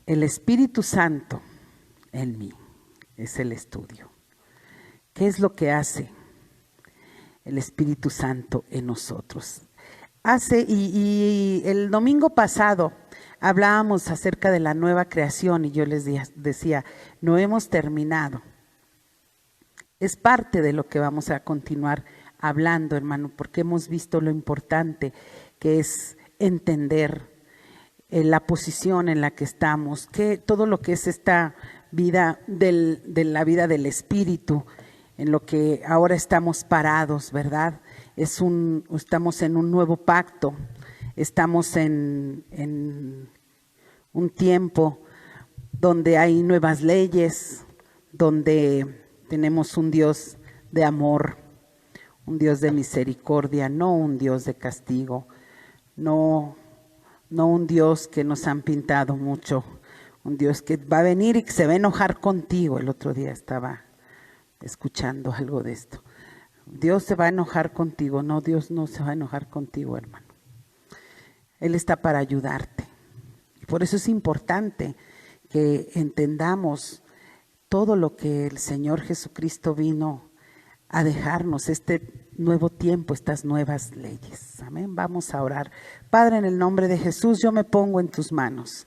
El Espíritu Santo en mí es el estudio. ¿Qué es lo que hace el Espíritu Santo en nosotros? Y el domingo pasado hablábamos acerca de la nueva creación y yo les decía, no hemos terminado. Es parte de lo que vamos a continuar hablando, hermano, porque hemos visto lo importante que es entender la posición en la que estamos, que todo lo que es esta vida de la vida del Espíritu, en lo que ahora estamos parados, ¿verdad? Estamos en un nuevo pacto, estamos en un tiempo donde hay nuevas leyes, donde tenemos un Dios de amor, un Dios de misericordia, no un Dios de castigo, no un Dios que nos han pintado mucho, un Dios que va a venir y que se va a enojar contigo. El otro día estaba escuchando algo de esto. Dios se va a enojar contigo. No, Dios no se va a enojar contigo, hermano. Él está para ayudarte. Y por eso es importante que entendamos todo lo que el Señor Jesucristo vino a dejarnos, este nuevo tiempo, estas nuevas leyes. Amén. Vamos a orar. Padre, en el nombre de Jesús, yo me pongo en tus manos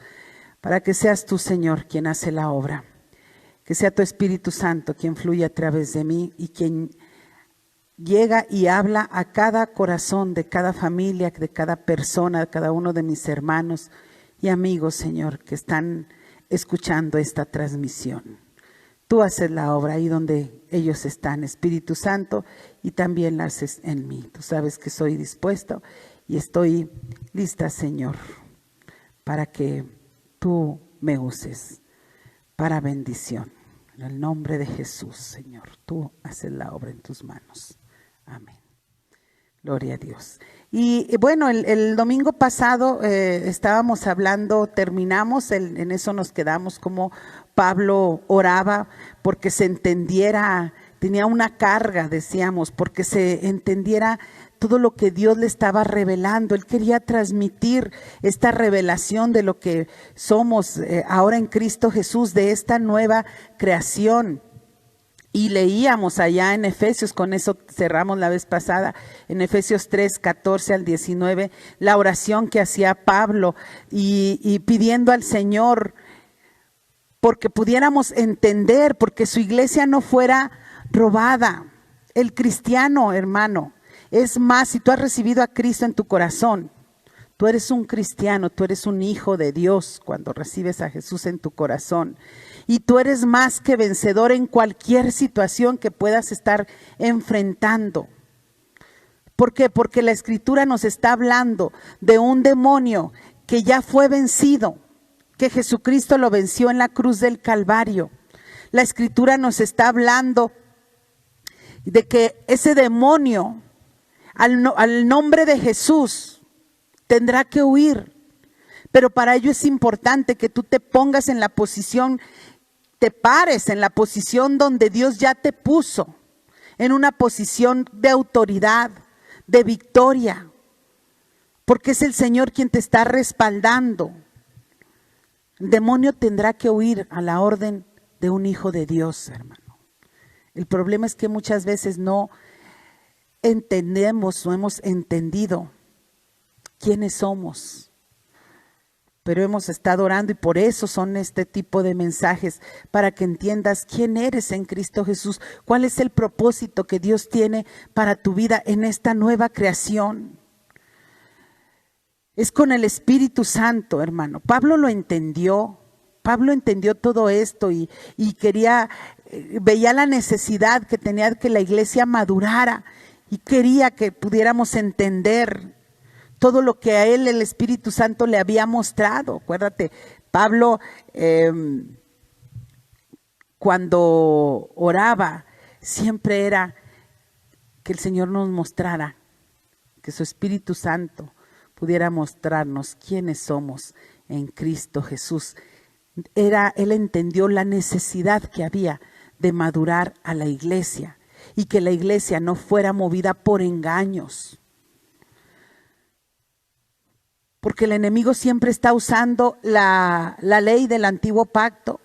para que seas tú, Señor, quien hace la obra. Que sea tu Espíritu Santo quien fluye a través de mí y quien llega y habla a cada corazón de cada familia, de cada persona, de cada uno de mis hermanos y amigos, Señor, que están escuchando esta transmisión. Tú haces la obra ahí donde ellos están, Espíritu Santo, y también la haces en mí. Tú sabes que soy dispuesto y estoy lista, Señor, para que tú me uses para bendición. En el nombre de Jesús, Señor, tú haces la obra en tus manos. Amén. Gloria a Dios. Y bueno, el domingo pasado estábamos hablando, terminamos, en eso nos quedamos, como Pablo oraba porque se entendiera, tenía una carga, decíamos, porque se entendiera todo lo que Dios le estaba revelando. Él quería transmitir esta revelación de lo que somos ahora en Cristo Jesús, de esta nueva creación. Y leíamos allá en Efesios, con eso cerramos la vez pasada, en Efesios 3, 14 al 19, la oración que hacía Pablo y pidiendo al Señor porque pudiéramos entender, porque su iglesia no fuera robada. El cristiano, hermano, es más, si tú has recibido a Cristo en tu corazón, tú eres un cristiano, tú eres un hijo de Dios cuando recibes a Jesús en tu corazón. Y tú eres más que vencedor en cualquier situación que puedas estar enfrentando. ¿Por qué? Porque la Escritura nos está hablando de un demonio que ya fue vencido, que Jesucristo lo venció en la cruz del Calvario. La Escritura nos está hablando de que ese demonio, al nombre de Jesús, tendrá que huir. Pero para ello es importante que tú te pongas en la posición, te pares en la posición donde Dios ya te puso, en una posición de autoridad, de victoria, porque es el Señor quien te está respaldando. El demonio tendrá que huir a la orden de un hijo de Dios, hermano. El problema es que muchas veces no entendemos, no hemos entendido quiénes somos. Pero hemos estado orando y por eso son este tipo de mensajes, para que entiendas quién eres en Cristo Jesús, cuál es el propósito que Dios tiene para tu vida en esta nueva creación. Es con el Espíritu Santo, hermano. Pablo lo entendió. Pablo entendió todo esto y veía la necesidad que tenía que la iglesia madurara y quería que pudiéramos entender todo lo que a él el Espíritu Santo le había mostrado. Acuérdate, Pablo cuando oraba siempre era que el Señor nos mostrara, que su Espíritu Santo pudiera mostrarnos quiénes somos en Cristo Jesús. Él entendió la necesidad que había de madurar a la iglesia y que la iglesia no fuera movida por engaños. Porque el enemigo siempre está usando la ley del antiguo pacto,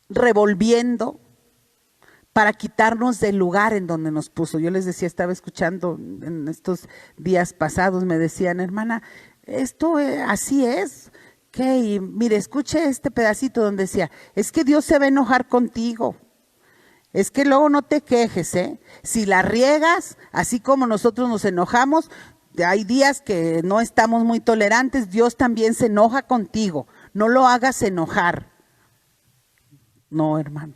revolviendo para quitarnos del lugar en donde nos puso. Yo les decía, estaba escuchando en estos días pasados, me decían, hermana, esto así es. ¿Qué? Y mire, escuche este pedacito donde decía, es que Dios se va a enojar contigo. Es que luego no te quejes, ¿eh? Si la riegas, así como nosotros nos enojamos, hay días que no estamos muy tolerantes, Dios también se enoja contigo. No lo hagas enojar. No, hermano.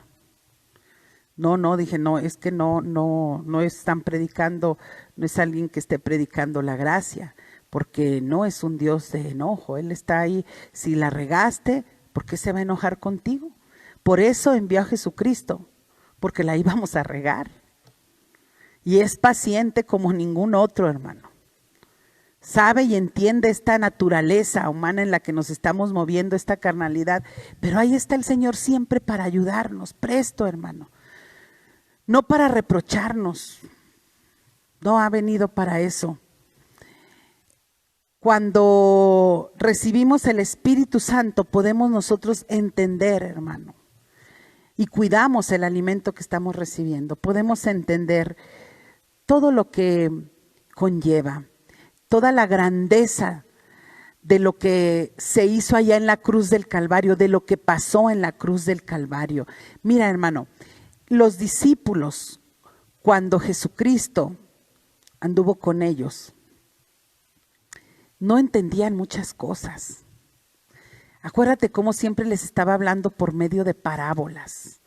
No, dije, no, es que no están predicando, no es alguien que esté predicando la gracia, porque no es un Dios de enojo. Él está ahí, si la regaste, ¿por qué se va a enojar contigo? Por eso envió a Jesucristo, porque la íbamos a regar. Y es paciente como ningún otro, hermano. Sabe y entiende esta naturaleza humana en la que nos estamos moviendo, esta carnalidad, pero ahí está el Señor siempre para ayudarnos, presto, hermano. No para reprocharnos, no ha venido para eso. Cuando recibimos el Espíritu Santo podemos nosotros entender, hermano, y cuidamos el alimento que estamos recibiendo. Podemos entender todo lo que conlleva, toda la grandeza de lo que se hizo allá en la cruz del Calvario, de lo que pasó en la cruz del Calvario. Mira, hermano, los discípulos, cuando Jesucristo anduvo con ellos, no entendían muchas cosas. Acuérdate cómo siempre les estaba hablando por medio de parábolas.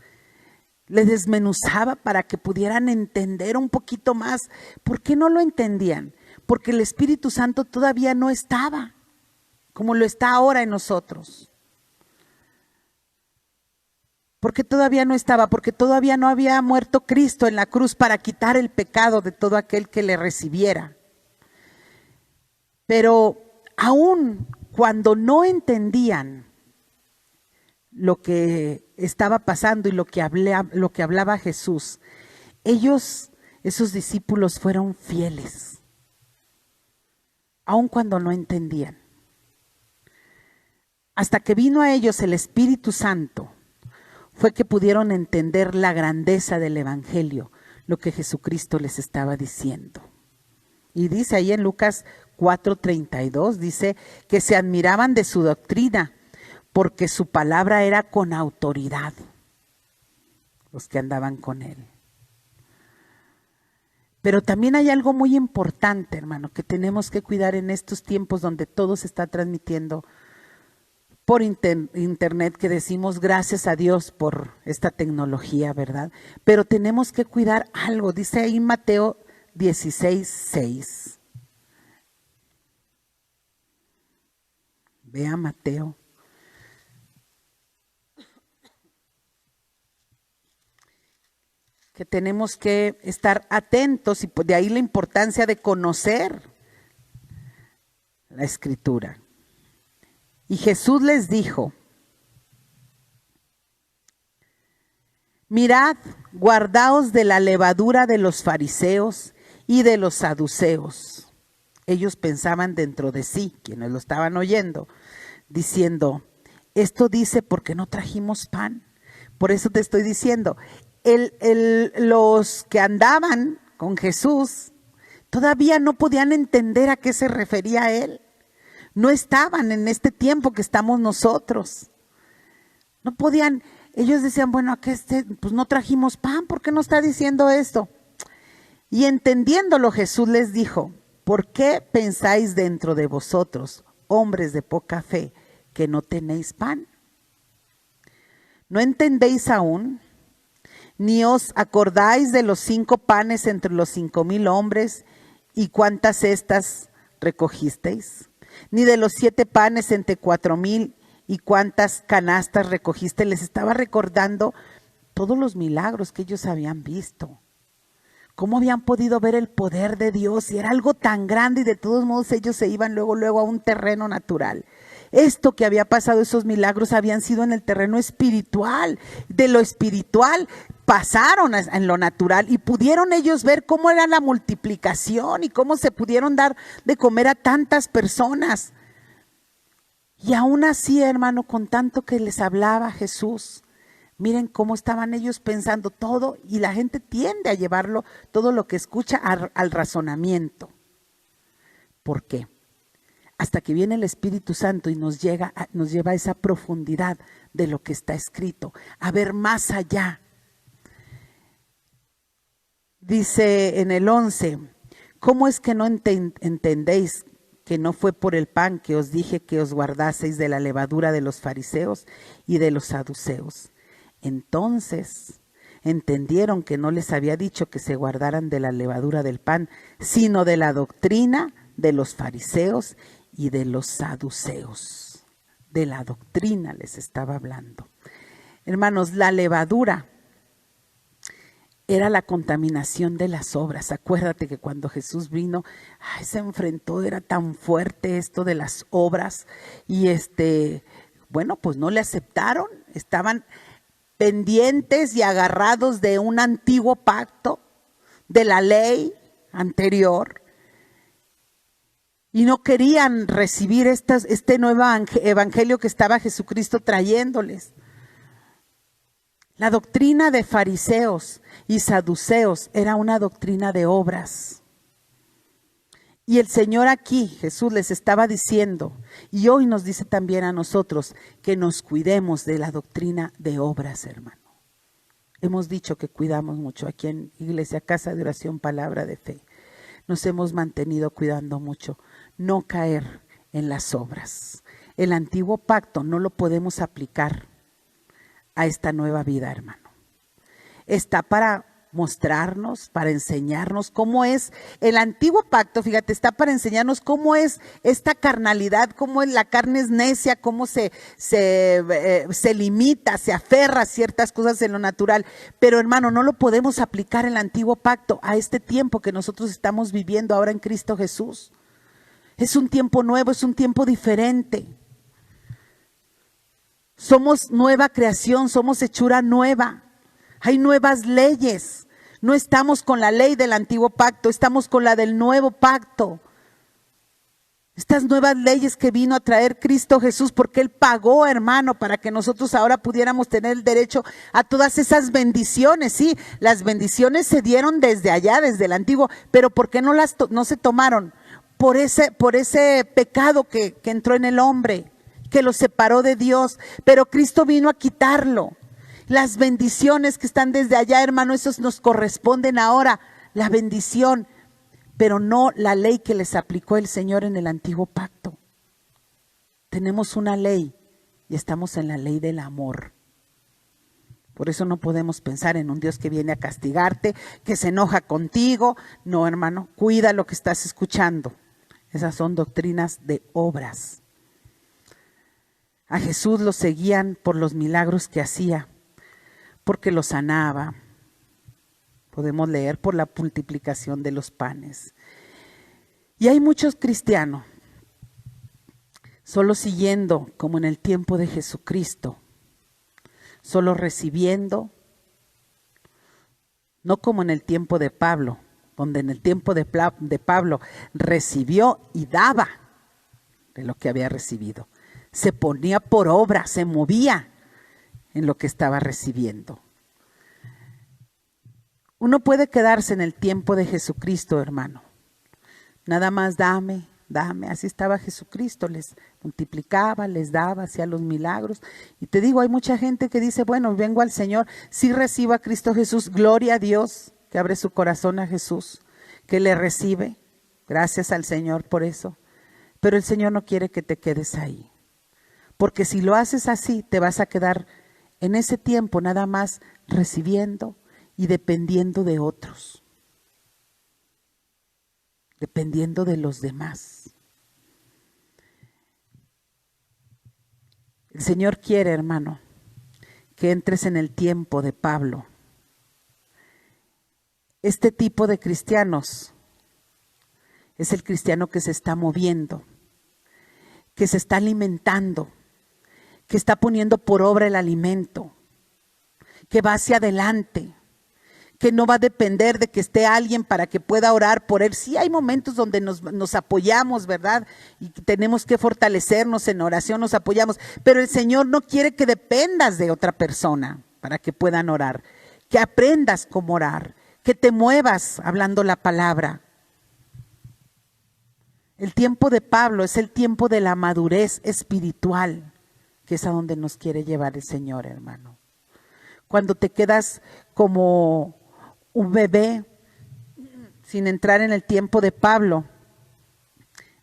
Les desmenuzaba para que pudieran entender un poquito más. ¿Por qué no lo entendían? Porque el Espíritu Santo todavía no estaba, como lo está ahora en nosotros. Porque todavía no estaba, porque todavía no había muerto Cristo en la cruz para quitar el pecado de todo aquel que le recibiera. Pero aún cuando no entendían lo que estaba pasando y lo que hablaba Jesús, esos discípulos fueron fieles, aun cuando no entendían. Hasta que vino a ellos el Espíritu Santo, fue que pudieron entender la grandeza del Evangelio, lo que Jesucristo les estaba diciendo. Y dice ahí en Lucas 4:32, dice que se admiraban de su doctrina, porque su palabra era con autoridad, los que andaban con él. Pero también hay algo muy importante, hermano, que tenemos que cuidar en estos tiempos donde todo se está transmitiendo por internet, que decimos gracias a Dios por esta tecnología, ¿verdad? Pero tenemos que cuidar algo, dice ahí Mateo 16:6. Vea Mateo. Que tenemos que estar atentos, y de ahí la importancia de conocer la Escritura. Y Jesús les dijo: mirad, guardaos de la levadura de los fariseos y de los saduceos. Ellos pensaban dentro de sí, quienes lo estaban oyendo, diciendo: esto dice porque no trajimos pan. Por eso te estoy diciendo, los que andaban con Jesús todavía no podían entender a qué se refería a él. No estaban en este tiempo que estamos nosotros. No podían, ellos decían, bueno, pues no trajimos pan, ¿por qué no está diciendo esto? Y entendiéndolo, Jesús les dijo: ¿por qué pensáis dentro de vosotros, hombres de poca fe, que no tenéis pan? ¿No entendéis aún? ¿Ni os acordáis de los 5 panes entre los 5,000 hombres y cuántas cestas recogisteis? ¿Ni de los 7 panes entre 4,000 y cuántas canastas recogiste? Les estaba recordando todos los milagros que ellos habían visto. ¿Cómo habían podido ver el poder de Dios? Y era algo tan grande, y de todos modos ellos se iban luego a un terreno natural. Esto que había pasado, esos milagros habían sido en el terreno espiritual. De lo espiritual pasaron en lo natural y pudieron ellos ver cómo era la multiplicación y cómo se pudieron dar de comer a tantas personas. Y aún así, hermano, con tanto que les hablaba Jesús, miren cómo estaban ellos pensando todo, y la gente tiende a llevarlo, todo lo que escucha, al razonamiento. ¿Por qué? Hasta que viene el Espíritu Santo y nos lleva a esa profundidad de lo que está escrito, a ver más allá. Dice en el 11, ¿cómo es que no entendéis que no fue por el pan que os dije que os guardaseis de la levadura de los fariseos y de los saduceos? Entonces entendieron que no les había dicho que se guardaran de la levadura del pan, sino de la doctrina de los fariseos y de los saduceos. De la doctrina les estaba hablando. Hermanos, la levadura era la contaminación de las obras. Acuérdate que cuando Jesús vino, se enfrentó, era tan fuerte esto de las obras, y bueno, pues no le aceptaron, estaban pendientes y agarrados de un antiguo pacto, de la ley anterior, y no querían recibir este nuevo evangelio que estaba Jesucristo trayéndoles. La doctrina de fariseos y saduceos era una doctrina de obras. Y el Señor aquí, Jesús, les estaba diciendo, y hoy nos dice también a nosotros, que nos cuidemos de la doctrina de obras, hermano. Hemos dicho que cuidamos mucho aquí en Iglesia Casa de Oración Palabra de Fe. Nos hemos mantenido cuidando mucho, no caer en las obras. El antiguo pacto no lo podemos aplicar a esta nueva vida, hermano. Está para mostrarnos, para enseñarnos cómo es el antiguo pacto. Fíjate, está para enseñarnos cómo es esta carnalidad, cómo la carne es necia, cómo se limita, se aferra a ciertas cosas en lo natural. Pero, hermano, no lo podemos aplicar el antiguo pacto a este tiempo que nosotros estamos viviendo ahora en Cristo Jesús. Es un tiempo nuevo, es un tiempo diferente. Somos nueva creación, somos hechura nueva. Hay nuevas leyes. No estamos con la ley del antiguo pacto, estamos con la del nuevo pacto. Estas nuevas leyes que vino a traer Cristo Jesús, porque Él pagó, hermano, para que nosotros ahora pudiéramos tener el derecho a todas esas bendiciones. Sí, las bendiciones se dieron desde allá, desde el antiguo, pero ¿por qué no se tomaron? Por ese pecado que entró en el hombre, que lo separó de Dios, pero Cristo vino a quitarlo. Las bendiciones que están desde allá, hermano, esos nos corresponden ahora, la bendición, pero no la ley que les aplicó el Señor en el antiguo pacto. Tenemos una ley y estamos en la ley del amor. Por eso no podemos pensar en un Dios que viene a castigarte, que se enoja contigo. No, hermano, cuida lo que estás escuchando. Esas son doctrinas de obras. A Jesús lo seguían por los milagros que hacía, porque lo sanaba. Podemos leer por la multiplicación de los panes. Y hay muchos cristianos solo siguiendo como en el tiempo de Jesucristo, solo recibiendo, no como en el tiempo de Pablo, donde en el tiempo de Pablo recibió y daba de lo que había recibido. Se ponía por obra, se movía en lo que estaba recibiendo. Uno puede quedarse en el tiempo de Jesucristo, hermano. Nada más dame, así estaba Jesucristo, les multiplicaba, les daba, hacía los milagros. Y te digo, hay mucha gente que dice, bueno, vengo al Señor, sí recibo a Cristo Jesús, gloria a Dios, que abre su corazón a Jesús, que le recibe, gracias al Señor por eso. Pero el Señor no quiere que te quedes ahí, porque si lo haces así, te vas a quedar en ese tiempo nada más recibiendo y dependiendo de otros, dependiendo de los demás. El Señor quiere, hermano, que entres en el tiempo de Pablo. Este tipo de cristianos es el cristiano que se está moviendo, que se está alimentando, que está poniendo por obra el alimento, que va hacia adelante, que no va a depender de que esté alguien para que pueda orar por él. Sí hay momentos donde nos apoyamos, ¿verdad? Y tenemos que fortalecernos en oración, nos apoyamos. Pero el Señor no quiere que dependas de otra persona para que puedan orar. Que aprendas cómo orar, que te muevas hablando la palabra. El tiempo de Pablo es el tiempo de la madurez espiritual, que es a donde nos quiere llevar el Señor, hermano. Cuando te quedas como un bebé, sin entrar en el tiempo de Pablo,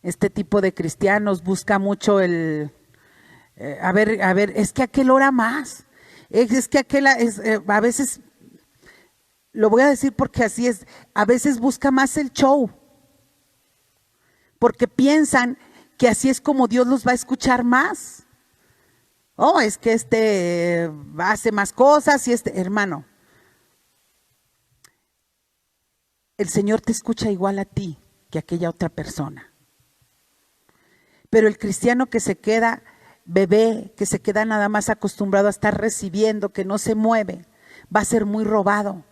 este tipo de cristianos busca mucho a ver, es que aquel ora más, es que aquel, a veces, lo voy a decir porque así es, a veces busca más el show, porque piensan que así es como Dios los va a escuchar más. Oh, es que hace más cosas y hermano, el Señor te escucha igual a ti que a aquella otra persona. Pero el cristiano que se queda bebé, que se queda nada más acostumbrado a estar recibiendo, que no se mueve, va a ser muy robado.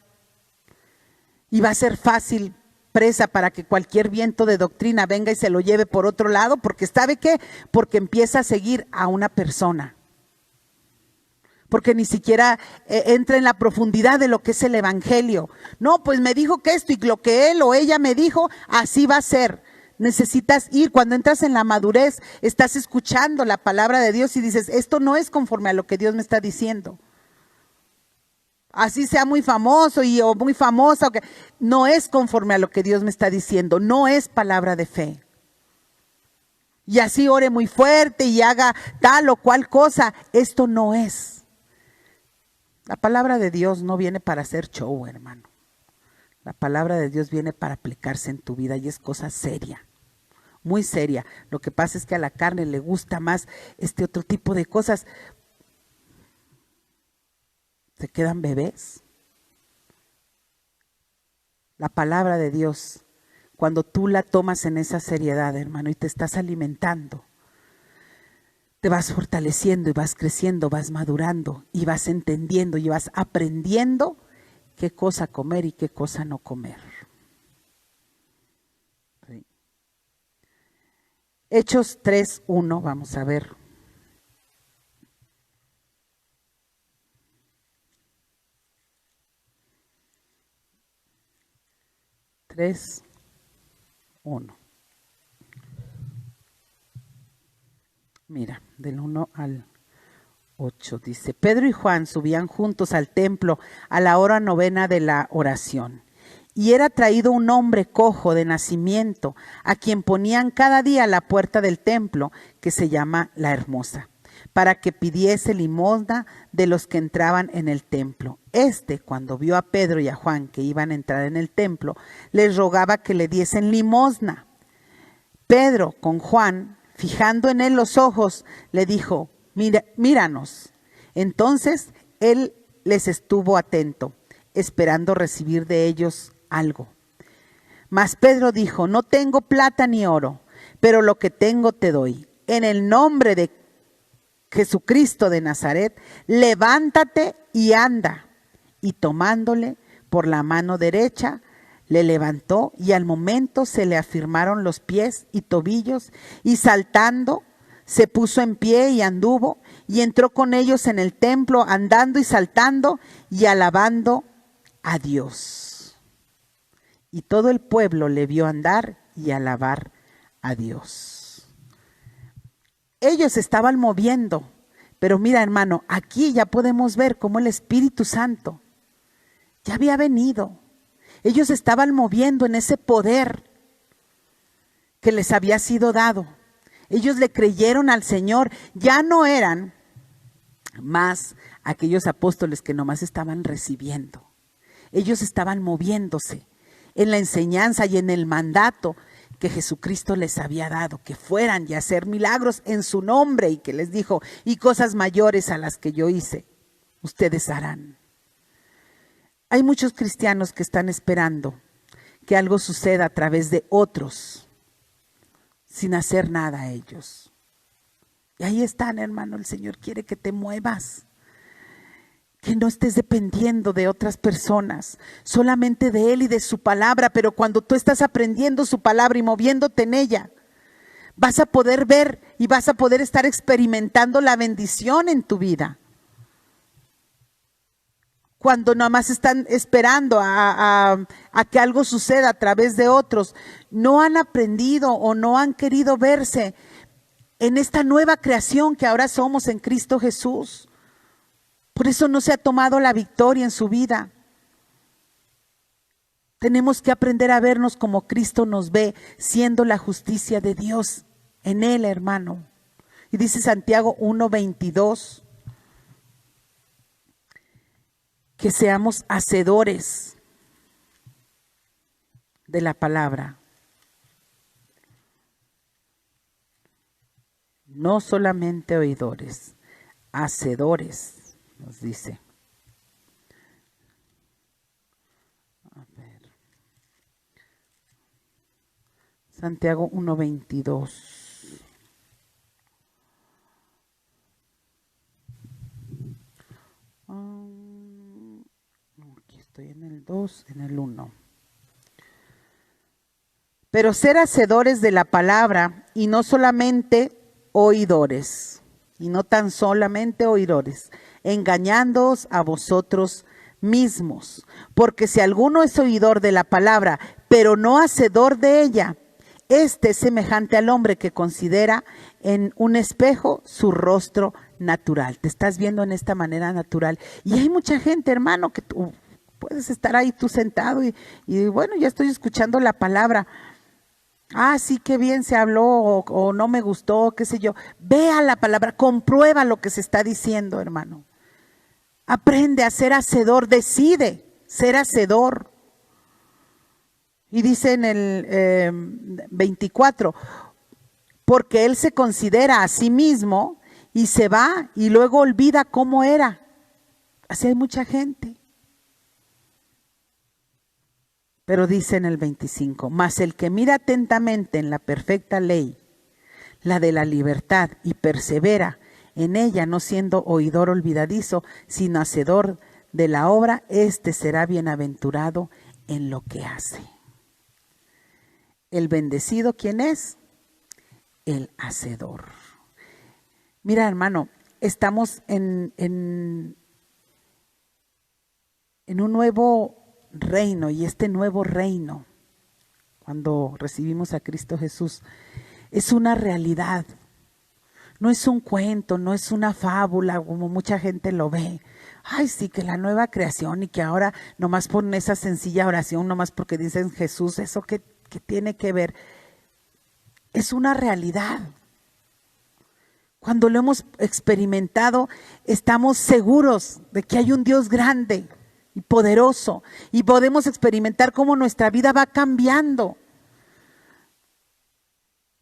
Y va a ser fácil presa para que cualquier viento de doctrina venga y se lo lleve por otro lado, porque ¿sabe qué? Porque empieza a seguir a una persona. Porque ni siquiera entra en la profundidad de lo que es el evangelio. No, pues me dijo que esto y lo que él o ella me dijo, así va a ser. Necesitas ir, cuando entras en la madurez, estás escuchando la palabra de Dios y dices, esto no es conforme a lo que Dios me está diciendo. Así sea muy famoso o muy famosa, no es conforme a lo que Dios me está diciendo, no es palabra de fe. Y así ore muy fuerte y haga tal o cual cosa, esto no es. La palabra de Dios no viene para hacer show, hermano. La palabra de Dios viene para aplicarse en tu vida y es cosa seria, muy seria. Lo que pasa es que a la carne le gusta más otro tipo de cosas. Se quedan bebés. La palabra de Dios, cuando tú la tomas en esa seriedad, hermano, y te estás alimentando, te vas fortaleciendo y vas creciendo, vas madurando y vas entendiendo y vas aprendiendo qué cosa comer y qué cosa no comer. Sí. Hechos 3:1, vamos a ver. Tres, 1. Mira, del 1 al 8 dice, Pedro y Juan subían juntos al templo a la hora 9 de la oración. Y era traído un hombre cojo de nacimiento, a quien ponían cada día a la puerta del templo, que se llama La Hermosa, para que pidiese limosna de los que entraban en el templo. Cuando vio a Pedro y a Juan que iban a entrar en el templo, les rogaba que le diesen limosna. Pedro, con Juan, fijando en él los ojos, le dijo, míranos. Entonces él les estuvo atento, esperando recibir de ellos algo. Mas Pedro dijo, no tengo plata ni oro, pero lo que tengo te doy. En el nombre de Jesucristo de Nazaret, levántate y anda. Y tomándole por la mano derecha, le levantó y al momento se le afirmaron los pies y tobillos y saltando se puso en pie y anduvo y entró con ellos en el templo andando y saltando y alabando a Dios. Y todo el pueblo le vio andar y alabar a Dios. Ellos estaban moviendo, pero mira, hermano, aquí ya podemos ver cómo el Espíritu Santo ya había venido. Ellos estaban moviendo en ese poder que les había sido dado. Ellos le creyeron al Señor. Ya no eran más aquellos apóstoles que nomás estaban recibiendo. Ellos estaban moviéndose en la enseñanza y en el mandato que Jesucristo les había dado, que fueran y hacer milagros en su nombre, y que les dijo, y cosas mayores a las que yo hice, ustedes harán. Hay muchos cristianos que están esperando que algo suceda a través de otros, sin hacer nada a ellos. Y ahí están, hermano, el Señor quiere que te muevas, que no estés dependiendo de otras personas, solamente de Él y de su palabra. Pero cuando tú estás aprendiendo su palabra y moviéndote en ella, vas a poder ver y vas a poder estar experimentando la bendición en tu vida. Cuando nada más están esperando a que algo suceda a través de otros, no han aprendido o no han querido verse en esta nueva creación que ahora somos en Cristo Jesús. Por eso no se ha tomado la victoria en su vida. Tenemos que aprender a vernos como Cristo nos ve, siendo la justicia de Dios en Él, hermano. Y dice Santiago 1:22, que seamos hacedores de la palabra, no solamente oidores, hacedores, nos dice. A ver. Santiago 1:22. Aquí estoy en el 2, en el 1. Pero ser hacedores de la palabra y no solamente oidores, y no tan solamente oidores, engañándoos a vosotros mismos. Porque si alguno es oidor de la palabra, pero no hacedor de ella, este es semejante al hombre que considera en un espejo su rostro natural. Te estás viendo en esta manera natural. Y hay mucha gente, hermano, que tú puedes estar ahí tú sentado y bueno, ya estoy escuchando la palabra. Ah, sí, qué bien se habló o no me gustó, qué sé yo. Vea la palabra, comprueba lo que se está diciendo, hermano. Aprende a ser hacedor, decide ser hacedor. Y dice en el 24, porque él se considera a sí mismo y se va y luego olvida cómo era. Así hay mucha gente. Pero dice en el 25, mas el que mira atentamente en la perfecta ley, la de la libertad, y persevera en ella, no siendo oidor olvidadizo, sino hacedor de la obra, este será bienaventurado en lo que hace. El bendecido, ¿quién es? El hacedor. Mira, hermano, estamos en un nuevo reino, y este nuevo reino, cuando recibimos a Cristo Jesús, es una realidad. No es un cuento, no es una fábula como mucha gente lo ve. Ay, sí, que la nueva creación y que ahora nomás ponen esa sencilla oración, nomás porque dicen Jesús, ¿eso qué tiene que ver? Es una realidad. Cuando lo hemos experimentado, estamos seguros de que hay un Dios grande y poderoso, y podemos experimentar cómo nuestra vida va cambiando.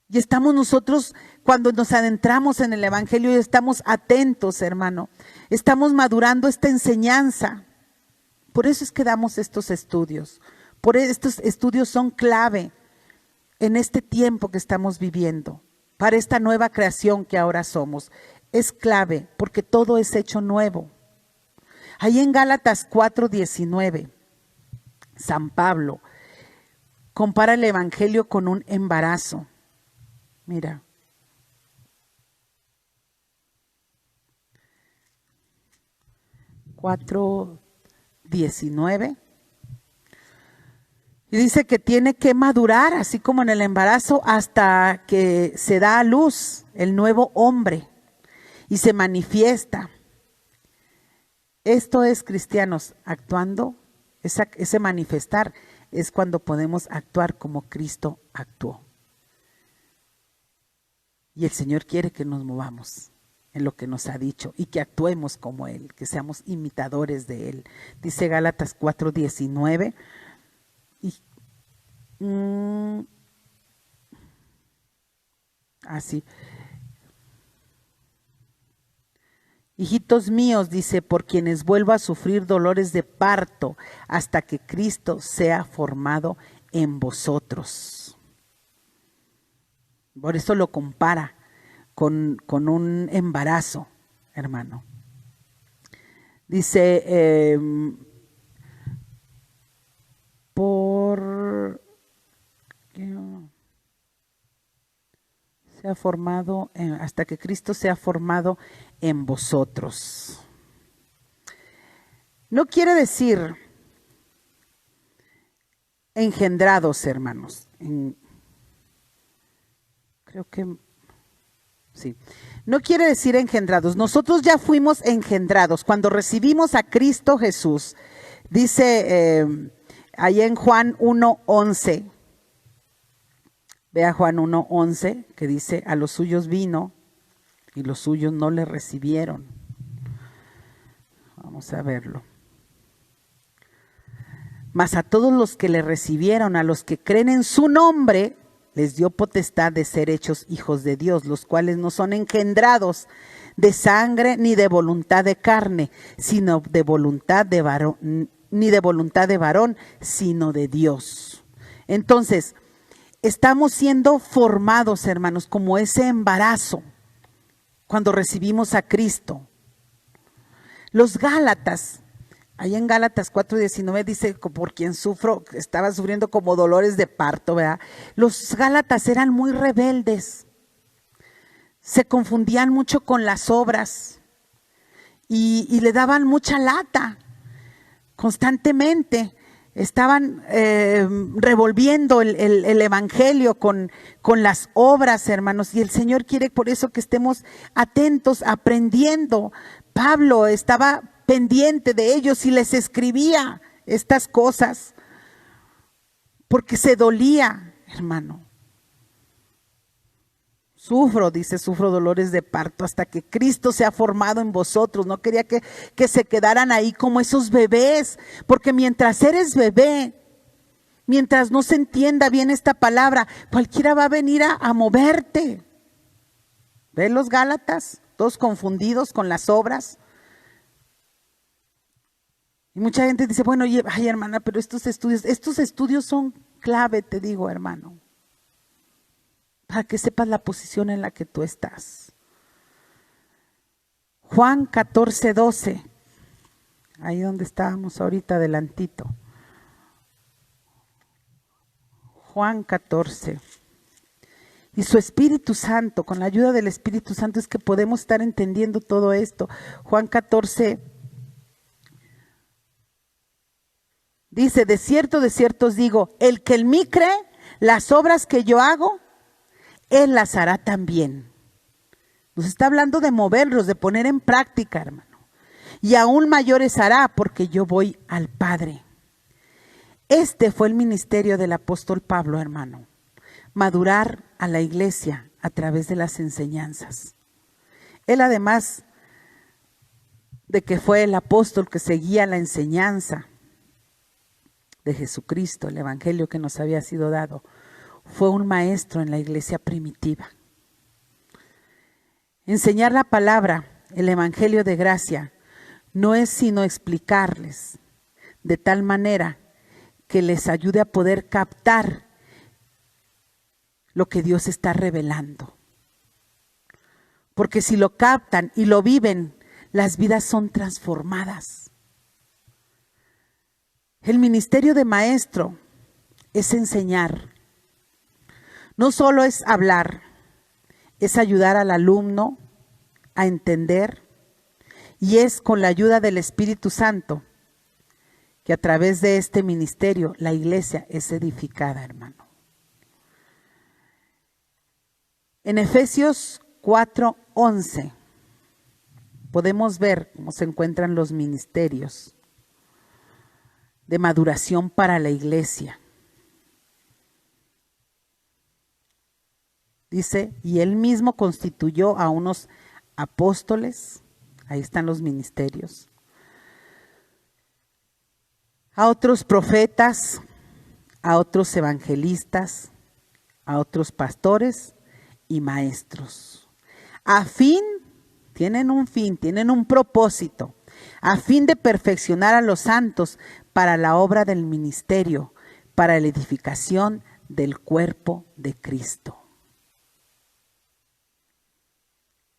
Y estamos nosotros, cuando nos adentramos en el Evangelio, y estamos atentos, hermano, estamos madurando esta enseñanza. Por eso es que damos estos estudios. Por estos estudios son clave en este tiempo que estamos viviendo, para esta nueva creación que ahora somos. Es clave porque todo es hecho nuevo. Ahí en Gálatas 4:19, San Pablo compara el Evangelio con un embarazo. Mira. (4:19) y dice que tiene que madurar, así como en el embarazo, hasta que se da a luz el nuevo hombre y se manifiesta. Esto es, cristianos, actuando, ese manifestar es cuando podemos actuar como Cristo actuó. Y el Señor quiere que nos movamos en lo que nos ha dicho y que actuemos como Él, que seamos imitadores de Él. Dice Gálatas 4:19. Así. Hijitos míos, dice, por quienes vuelvo a sufrir dolores de parto hasta que Cristo sea formado en vosotros. Por eso lo compara con un embarazo, hermano. Dice, se ha formado, hasta que Cristo se ha formado en vosotros. No quiere decir engendrados, hermanos. Creo que sí. No quiere decir engendrados. Nosotros ya fuimos engendrados. Cuando recibimos a Cristo Jesús, dice ahí en Juan 1:11. Vea Juan 1:11, que dice, a los suyos vino y los suyos no le recibieron. Vamos a verlo. Mas a todos los que le recibieron, a los que creen en su nombre, les dio potestad de ser hechos hijos de Dios, los cuales no son engendrados de sangre ni de voluntad de carne, sino de voluntad de varón, ni de voluntad de varón, sino de Dios. Entonces, estamos siendo formados, hermanos, como ese embarazo cuando recibimos a Cristo. Los Gálatas, ahí en Gálatas 4:19 dice, por quien sufro, estaba sufriendo como dolores de parto, ¿verdad? Los Gálatas eran muy rebeldes, se confundían mucho con las obras y le daban mucha lata constantemente. Estaban revolviendo el evangelio con las obras, hermanos, y el Señor quiere por eso que estemos atentos, aprendiendo. Pablo estaba pendiente de ellos y les escribía estas cosas porque se dolía, hermano. Sufro dolores de parto hasta que Cristo se ha formado en vosotros. No quería que se quedaran ahí como esos bebés, porque mientras eres bebé, mientras no se entienda bien esta palabra, cualquiera va a venir a moverte. ¿Ven los Gálatas? Todos confundidos con las obras. Y mucha gente dice, bueno, ay hermana, pero estos estudios son clave, te digo, hermano, para que sepas la posición en la que tú estás. Juan 14:12, ahí donde estábamos ahorita adelantito. Juan 14. Y su Espíritu Santo, con la ayuda del Espíritu Santo es que podemos estar entendiendo todo esto. Juan 14 dice, de cierto os digo, el que en mí cree, las obras que yo hago, él las hará también. Nos está hablando de moverlos, de poner en práctica, hermano. Y aún mayores hará, porque yo voy al Padre. Este fue el ministerio del apóstol Pablo, hermano. Madurar a la iglesia a través de las enseñanzas. Él, además de que fue el apóstol que seguía la enseñanza de Jesucristo, el evangelio que nos había sido dado, fue un maestro en la iglesia primitiva. Enseñar la palabra, el evangelio de gracia, no es sino explicarles de tal manera que les ayude a poder captar lo que Dios está revelando. Porque si lo captan y lo viven, las vidas son transformadas. El ministerio de maestro es enseñar. No solo es hablar, es ayudar al alumno a entender, y es con la ayuda del Espíritu Santo que a través de este ministerio la iglesia es edificada, hermano. En Efesios 4:11 podemos ver cómo se encuentran los ministerios de maduración para la iglesia. Dice, y él mismo constituyó a unos apóstoles, ahí están los ministerios, a otros profetas, a otros evangelistas, a otros pastores y maestros. Tienen un propósito, a fin de perfeccionar a los santos para la obra del ministerio, para la edificación del cuerpo de Cristo.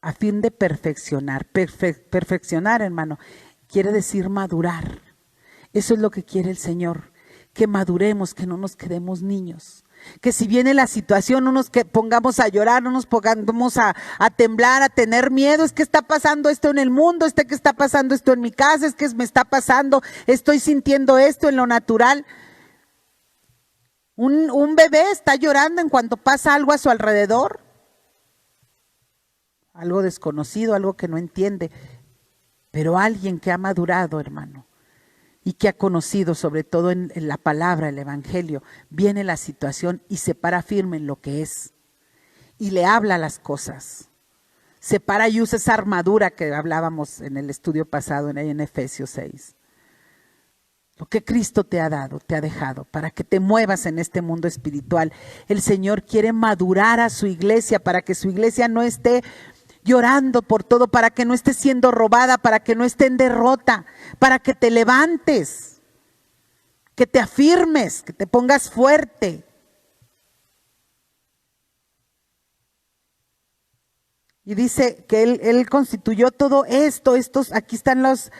a fin de perfeccionar. Perfeccionar, hermano, quiere decir madurar. Eso es lo que quiere el Señor, que maduremos, que no nos quedemos niños. Que si viene la situación, no nos pongamos a llorar, no nos pongamos a temblar, a tener miedo. Es que está pasando esto en el mundo, que está pasando esto en mi casa, es que me está pasando, estoy sintiendo esto en lo natural. Un bebé está llorando en cuanto pasa algo a su alrededor, algo desconocido, algo que no entiende. Pero alguien que ha madurado, hermano, y que ha conocido, sobre todo en la palabra, el evangelio, viene la situación y se para firme en lo que es y le habla las cosas. Se para y usa esa armadura que hablábamos en el estudio pasado en Efesios 6. Lo que Cristo te ha dado, te ha dejado, para que te muevas en este mundo espiritual. El Señor quiere madurar a su iglesia para que su iglesia no esté llorando por todo, para que no esté siendo robada, para que no esté en derrota, para que te levantes, que te afirmes, que te pongas fuerte. Y dice que él constituyó todo esto, aquí están los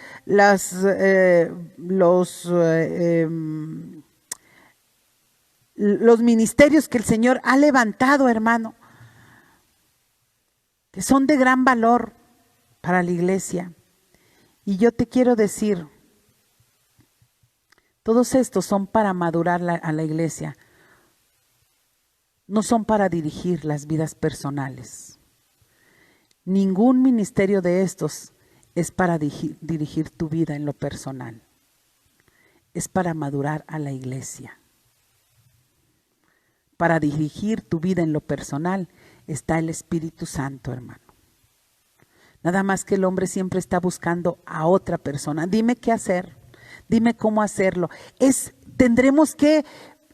ministerios que el Señor ha levantado, hermano, que son de gran valor para la iglesia. Y yo te quiero decir, todos estos son para madurar a la iglesia, no son para dirigir las vidas personales. Ningún ministerio de estos es para dirigir tu vida en lo personal. Es para madurar a la iglesia. Para dirigir tu vida en lo personal está el Espíritu Santo, hermano. Nada más que el hombre siempre está buscando a otra persona. Dime qué hacer, dime cómo hacerlo. Tendremos que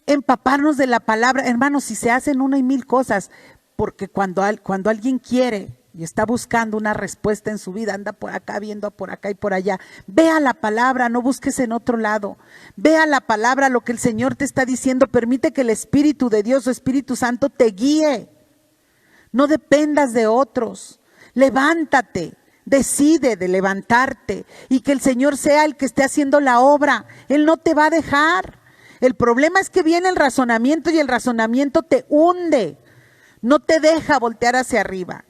empaparnos de la palabra. Hermanos, si se hacen una y mil cosas, porque cuando alguien quiere y está buscando una respuesta en su vida, anda por acá, viendo por acá y por allá. Vea la palabra, no busques en otro lado. Vea la palabra, lo que el Señor te está diciendo. Permite que el Espíritu de Dios, o Espíritu Santo, te guíe. No dependas de otros. Levántate, decide de levantarte y que el Señor sea el que esté haciendo la obra. Él no te va a dejar. El problema es que viene el razonamiento y el razonamiento te hunde. No te deja voltear hacia arriba.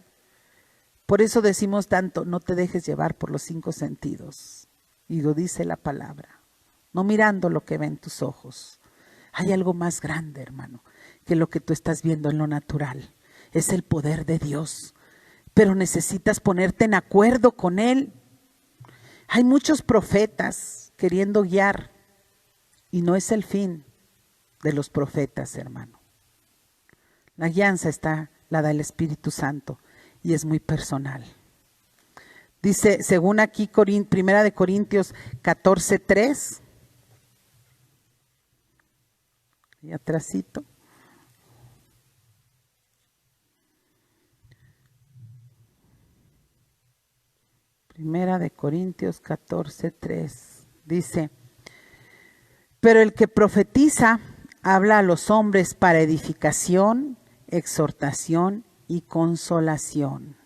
Por eso decimos tanto, no te dejes llevar por los 5 sentidos. Y lo dice la palabra, no mirando lo que ven tus ojos. Hay algo más grande, hermano, que lo que tú estás viendo en lo natural. Es el poder de Dios, pero necesitas ponerte en acuerdo con Él. Hay muchos profetas queriendo guiar y no es el fin de los profetas, hermano. La guianza la da el Espíritu Santo. Y es muy personal. Dice, según aquí, Primera de Corintios 14:3. Y atrásito. Primera de Corintios 14:3. Dice, pero el que profetiza habla a los hombres para edificación, exhortación y consolación.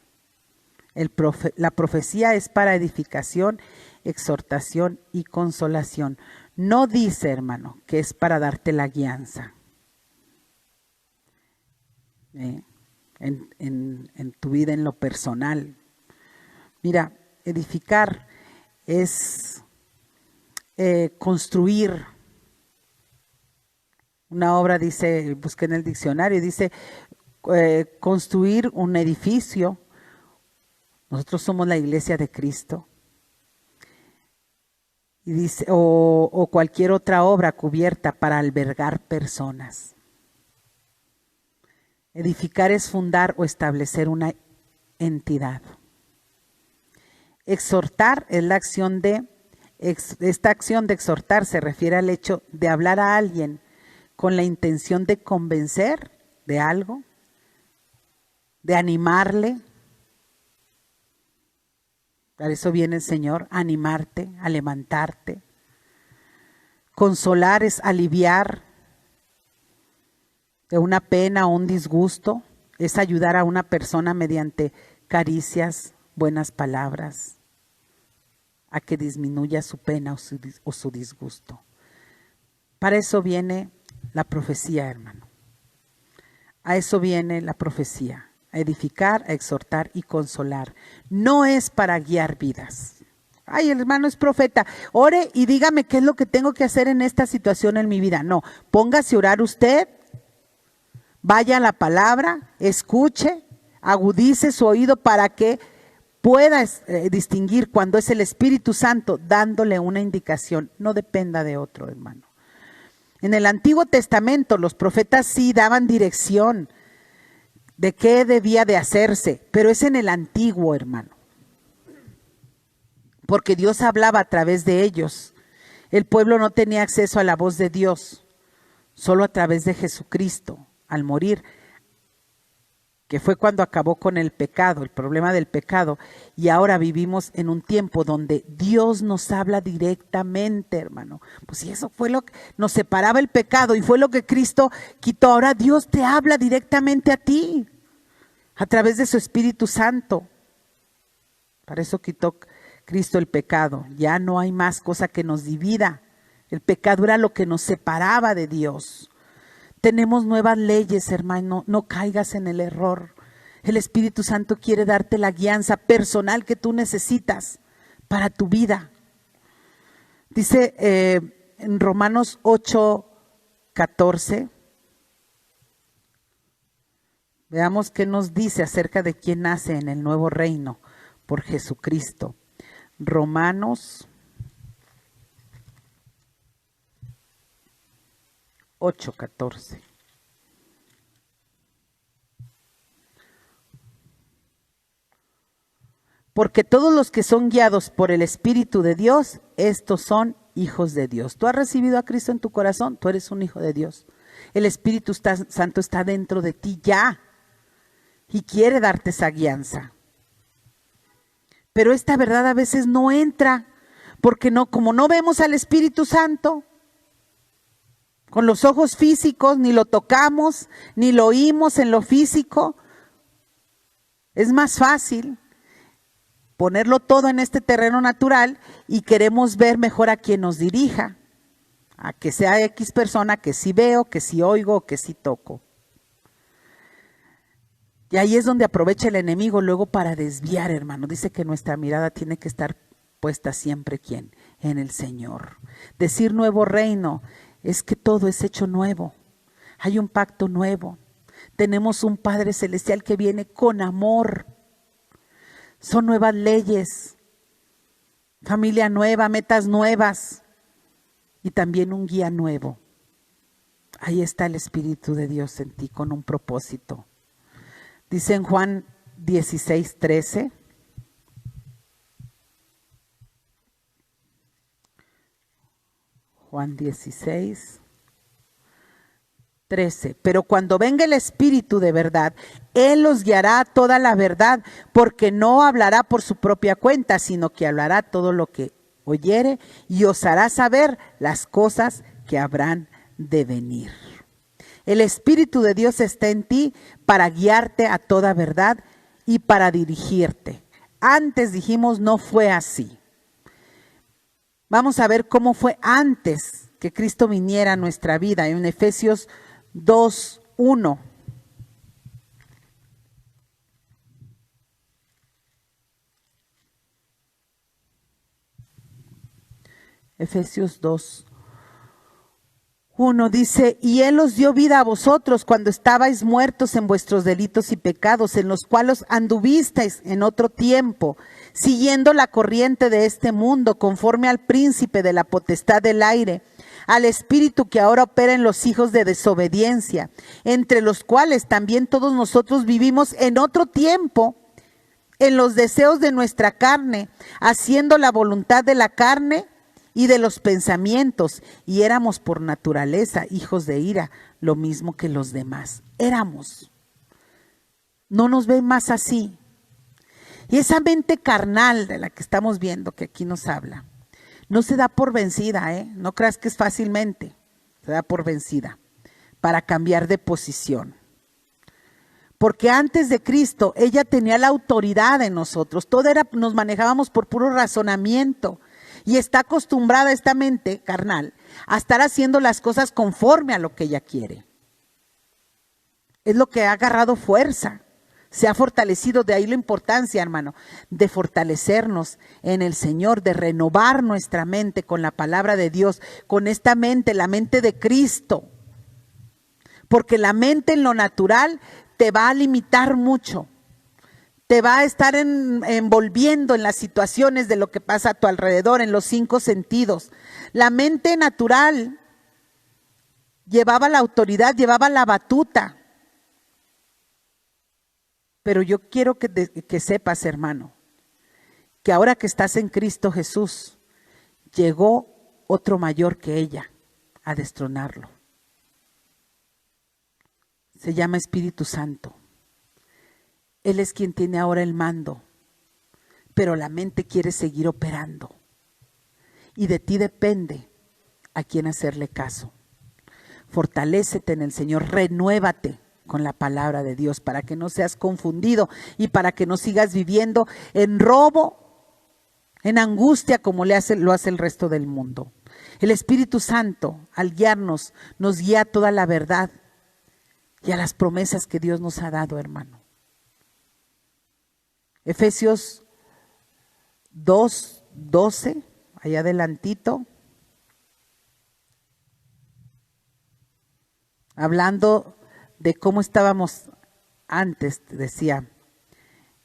La profecía es para edificación, exhortación y consolación. No dice, hermano, que es para darte la guianza en tu vida, en lo personal. Mira, edificar es construir. Una obra dice, busqué en el diccionario, dice construir un edificio. Nosotros somos la iglesia de Cristo. Y dice, o cualquier otra obra cubierta para albergar personas. Edificar es fundar o establecer una entidad. Exhortar es la acción esta acción de exhortar se refiere al hecho de hablar a alguien con la intención de convencer de algo, de animarle. Para eso viene el Señor, a animarte, a levantarte. Consolar es aliviar de una pena o un disgusto, es ayudar a una persona mediante caricias, buenas palabras, a que disminuya su pena o su disgusto. Para eso viene la profecía, hermano. A eso viene la profecía, a edificar, a exhortar y consolar. No es para guiar vidas. Ay, el hermano es profeta, ore y dígame qué es lo que tengo que hacer en esta situación en mi vida. No, póngase a orar usted, vaya a la palabra, escuche, agudice su oído para que pueda distinguir cuando es el Espíritu Santo dándole una indicación. No dependa de otro, hermano. En el Antiguo Testamento los profetas sí daban dirección de qué debía de hacerse, pero es en el Antiguo, hermano. Porque Dios hablaba a través de ellos. El pueblo no tenía acceso a la voz de Dios, solo a través de Jesucristo, al morir, que fue cuando acabó con el pecado, el problema del pecado. Y ahora vivimos en un tiempo donde Dios nos habla directamente, hermano. Pues si eso fue lo que nos separaba el pecado y fue lo que Cristo quitó, ahora Dios te habla directamente a ti, a través de su Espíritu Santo. Para eso quitó Cristo el pecado. Ya no hay más cosa que nos divida. El pecado era lo que nos separaba de Dios. Tenemos nuevas leyes, hermano. No caigas en el error. El Espíritu Santo quiere darte la guianza personal que tú necesitas para tu vida. Dice en Romanos 8:14. Veamos qué nos dice acerca de quién nace en el nuevo reino por Jesucristo. Romanos 8:14. Porque todos los que son guiados por el Espíritu de Dios, estos son hijos de Dios. Tú has recibido a Cristo en tu corazón, tú eres un hijo de Dios. El Espíritu Santo está dentro de ti ya y quiere darte esa guianza. Pero esta verdad a veces no entra, porque como no vemos al Espíritu Santo con los ojos físicos, ni lo tocamos, ni lo oímos en lo físico, es más fácil ponerlo todo en este terreno natural y queremos ver mejor a quien nos dirija, a que sea X persona que sí veo, que sí oigo, que sí toco. Y ahí es donde aprovecha el enemigo luego para desviar, hermano. Dice que nuestra mirada tiene que estar puesta siempre, ¿quién? En el Señor. Decir nuevo reino es que todo es hecho nuevo. Hay un pacto nuevo. Tenemos un Padre Celestial que viene con amor. Son nuevas leyes, familia nueva, metas nuevas y también un guía nuevo. Ahí está el Espíritu de Dios en ti con un propósito. Dice en Juan 16:13. Juan 16:13. Pero cuando venga el Espíritu de verdad, Él los guiará a toda la verdad, porque no hablará por su propia cuenta, sino que hablará todo lo que oyere y os hará saber las cosas que habrán de venir. El Espíritu de Dios está en ti para guiarte a toda verdad y para dirigirte. Antes dijimos no fue así. Vamos a ver cómo fue antes que Cristo viniera a nuestra vida en Efesios 2:1. Efesios 2:1 dice: y Él os dio vida a vosotros cuando estabais muertos en vuestros delitos y pecados, en los cuales anduvisteis en otro tiempo, siguiendo la corriente de este mundo, conforme al príncipe de la potestad del aire, al espíritu que ahora opera en los hijos de desobediencia, entre los cuales también todos nosotros vivimos en otro tiempo, en los deseos de nuestra carne, haciendo la voluntad de la carne y de los pensamientos, y éramos por naturaleza hijos de ira, lo mismo que los demás. Éramos. No nos ven más así. Y esa mente carnal de la que estamos viendo, que aquí nos habla, no se da por vencida, no creas que es fácilmente, se da por vencida para cambiar de posición. Porque antes de Cristo, ella tenía la autoridad en nosotros. Nos manejábamos por puro razonamiento. Y está acostumbrada esta mente carnal a estar haciendo las cosas conforme a lo que ella quiere. Es lo que ha agarrado fuerza. Se ha fortalecido. De ahí la importancia, hermano, de fortalecernos en el Señor, de renovar nuestra mente con la palabra de Dios, con esta mente, la mente de Cristo. Porque la mente en lo natural te va a limitar mucho. Te va a estar envolviendo en las situaciones de lo que pasa a tu alrededor, en los 5 sentidos. La mente natural llevaba la autoridad, llevaba la batuta. Pero yo quiero que sepas, hermano, que ahora que estás en Cristo Jesús, llegó otro mayor que ella a destronarlo. Se llama Espíritu Santo. Él es quien tiene ahora el mando, pero la mente quiere seguir operando. Y de ti depende a quién hacerle caso. Fortalécete en el Señor, renuévate con la palabra de Dios para que no seas confundido y para que no sigas viviendo en robo, en angustia como lo hace el resto del mundo. El Espíritu Santo, al guiarnos, nos guía a toda la verdad y a las promesas que Dios nos ha dado, hermano. Efesios 2:12, allá adelantito, hablando de cómo estábamos antes, decía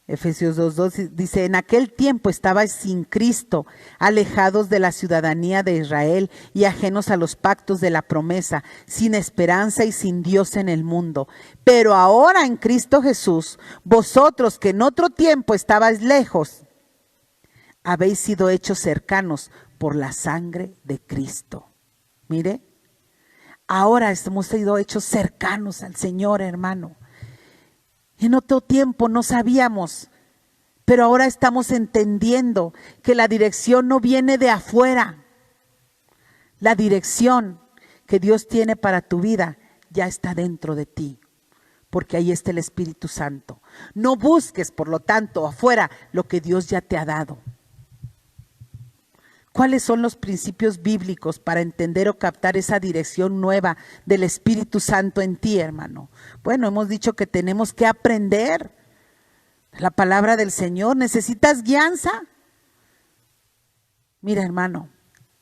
Efesios 2:2, dice: en aquel tiempo estabais sin Cristo, alejados de la ciudadanía de Israel y ajenos a los pactos de la promesa, sin esperanza y sin Dios en el mundo. Pero ahora en Cristo Jesús, vosotros que en otro tiempo estabais lejos, habéis sido hechos cercanos por la sangre de Cristo. Mire, ahora hemos sido hechos cercanos al Señor, hermano. En otro tiempo no sabíamos, pero ahora estamos entendiendo que la dirección no viene de afuera. La dirección que Dios tiene para tu vida ya está dentro de ti, porque ahí está el Espíritu Santo. No busques, por lo tanto, afuera lo que Dios ya te ha dado. ¿Cuáles son los principios bíblicos para entender o captar esa dirección nueva del Espíritu Santo en ti, hermano? Bueno, hemos dicho que tenemos que aprender la palabra del Señor. ¿Necesitas guianza? Mira, hermano,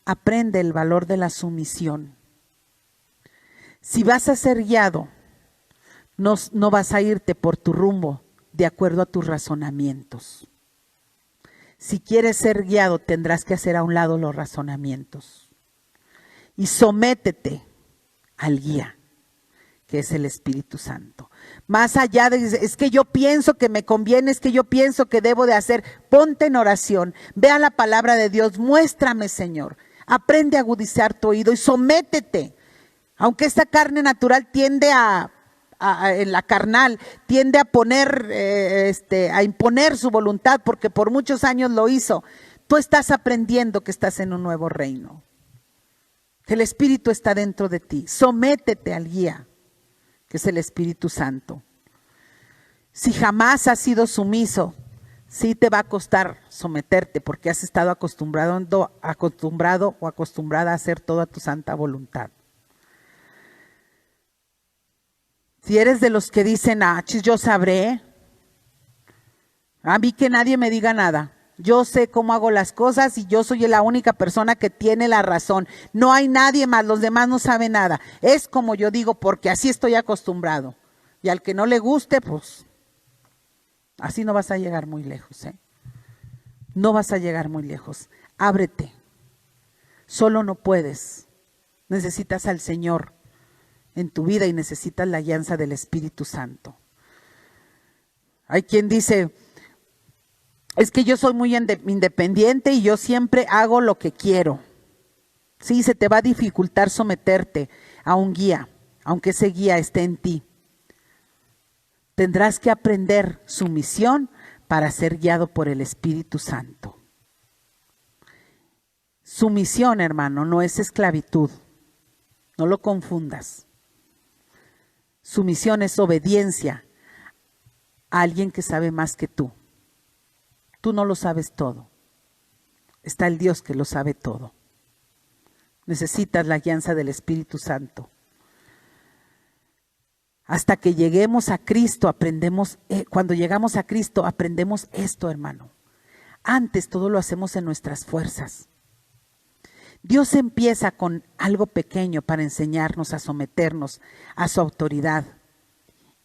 aprende el valor de la sumisión. Si vas a ser guiado, no vas a irte por tu rumbo de acuerdo a tus razonamientos. Si quieres ser guiado, tendrás que hacer a un lado los razonamientos. Y sométete al guía, que es el Espíritu Santo. Más allá de, es que yo pienso que me conviene, es que yo pienso que debo de hacer, ponte en oración, ve a la palabra de Dios, muéstrame, Señor. Aprende a agudizar tu oído y sométete. Aunque esta carne natural tiende en la carnal, tiende a poner, a imponer su voluntad, porque por muchos años lo hizo. Tú estás aprendiendo que estás en un nuevo reino. El Espíritu está dentro de ti. Sométete al guía, que es el Espíritu Santo. Si jamás has sido sumiso, sí te va a costar someterte, porque has estado acostumbrado o acostumbrada a hacer toda tu santa voluntad. Si eres de los que dicen, yo sabré, a mí que nadie me diga nada, yo sé cómo hago las cosas y yo soy la única persona que tiene la razón, no hay nadie más, los demás no saben nada, es como yo digo porque así estoy acostumbrado, y al que no le guste, pues así no vas a llegar muy lejos, no vas a llegar muy lejos. Ábrete, solo no puedes, necesitas al Señor en tu vida y necesitas la guianza del Espíritu Santo. Hay quien dice, es que yo soy muy independiente y yo siempre hago lo que quiero. Sí, se te va a dificultar someterte a un guía, aunque ese guía esté en ti. Tendrás que aprender sumisión para ser guiado por el Espíritu Santo. Sumisión, hermano, no es esclavitud. No lo confundas. Sumisión es obediencia a alguien que sabe más que tú. Tú no lo sabes todo. Está el Dios que lo sabe todo. Necesitas la guianza del Espíritu Santo. Hasta que lleguemos a Cristo aprendemos, cuando llegamos a Cristo aprendemos esto, hermano. Antes todo lo hacemos en nuestras fuerzas. Dios empieza con algo pequeño para enseñarnos a someternos a su autoridad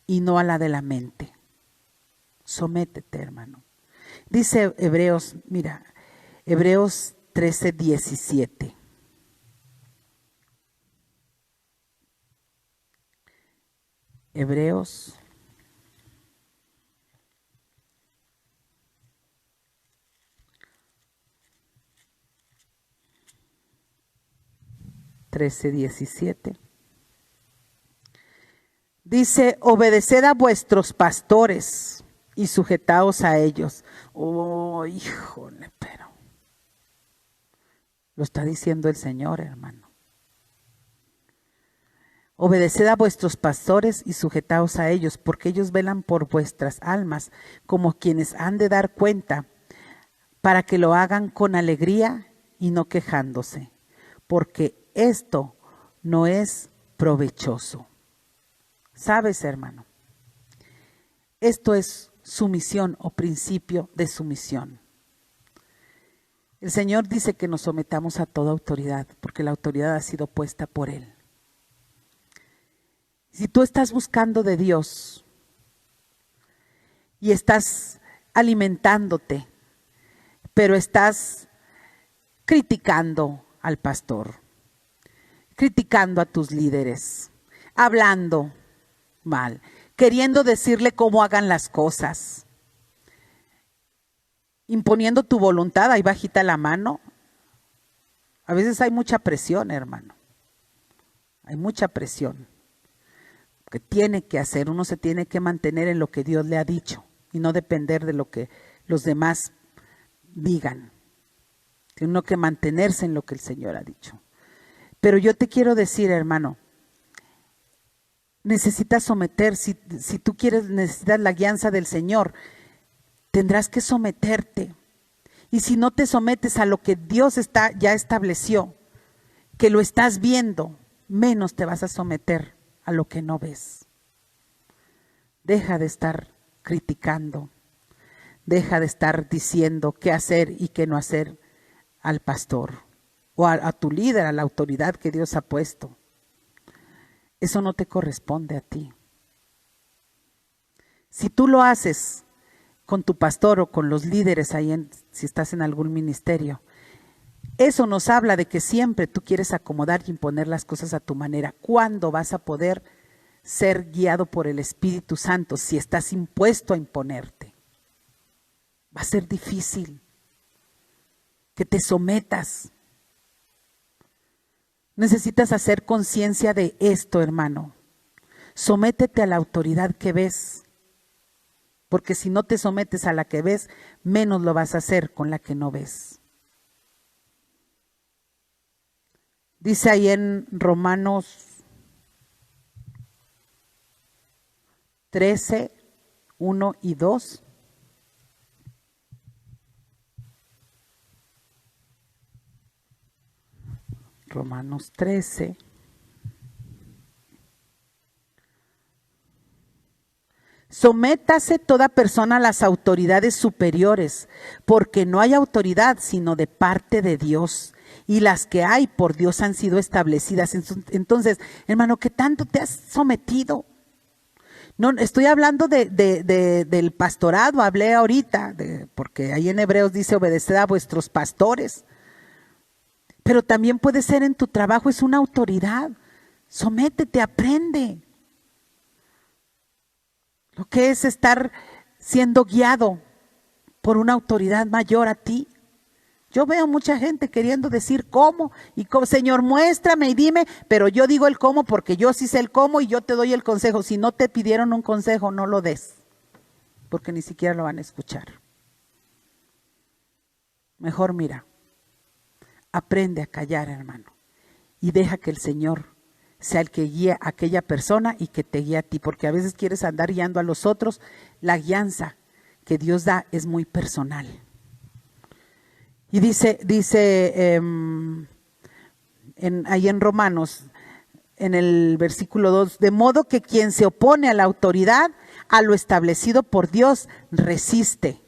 y no a la de la mente. Sométete, hermano. Dice Hebreos, mira, Hebreos 13:17. Hebreos 13:17. Dice, obedeced a vuestros pastores y sujetaos a ellos. Oh, híjole, pero lo está diciendo el Señor, hermano. Obedeced a vuestros pastores y sujetaos a ellos, porque ellos velan por vuestras almas, como quienes han de dar cuenta, para que lo hagan con alegría y no quejándose, porque esto no es provechoso. ¿Sabes, hermano? Esto es sumisión o principio de sumisión. El Señor dice que nos sometamos a toda autoridad, porque la autoridad ha sido puesta por Él. Si tú estás buscando de Dios y estás alimentándote, pero estás criticando al pastor, criticando a tus líderes, hablando mal, queriendo decirle cómo hagan las cosas, imponiendo tu voluntad, ahí bajita la mano. A veces hay mucha presión, hermano. Hay mucha presión que tiene que hacer. Uno se tiene que mantener en lo que Dios le ha dicho y no depender de lo que los demás digan. Tiene uno que mantenerse en lo que el Señor ha dicho. Pero yo te quiero decir, hermano, necesitas someter, si tú necesitas la guianza del Señor, tendrás que someterte. Y si no te sometes a lo que Dios ya estableció, que lo estás viendo, menos te vas a someter a lo que no ves. Deja de estar criticando, deja de estar diciendo qué hacer y qué no hacer al pastor o a tu líder, a la autoridad que Dios ha puesto. Eso no te corresponde a ti. Si tú lo haces con tu pastor o con los líderes ahí, si estás en algún ministerio, eso nos habla de que siempre tú quieres acomodar y imponer las cosas a tu manera. ¿Cuándo vas a poder ser guiado por el Espíritu Santo si estás impuesto a imponerte? Va a ser difícil que te sometas. Necesitas hacer conciencia de esto, hermano. Sométete a la autoridad que ves, porque si no te sometes a la que ves, menos lo vas a hacer con la que no ves. Dice ahí en Romanos 13, 1 y 2. Romanos 13. Sométase toda persona a las autoridades superiores, porque no hay autoridad sino de parte de Dios, y las que hay por Dios han sido establecidas. Entonces, hermano, ¿qué tanto te has sometido? No, estoy hablando del pastorado, hablé ahorita, porque ahí en Hebreos dice obedeced a vuestros pastores. Pero también puede ser en tu trabajo, es una autoridad. Sométete, aprende. Lo que es estar siendo guiado por una autoridad mayor a ti. Yo veo mucha gente queriendo decir cómo y cómo. Señor, muéstrame y dime, pero yo digo el cómo porque yo sí sé el cómo y yo te doy el consejo. Si no te pidieron un consejo, no lo des, porque ni siquiera lo van a escuchar. Mejor mira, aprende a callar, hermano, y deja que el Señor sea el que guíe a aquella persona y que te guíe a ti, porque a veces quieres andar guiando a los otros. La guianza que Dios da es muy personal. Y dice ahí en Romanos, en el versículo 2, de modo que quien se opone a la autoridad, a lo establecido por Dios, resiste.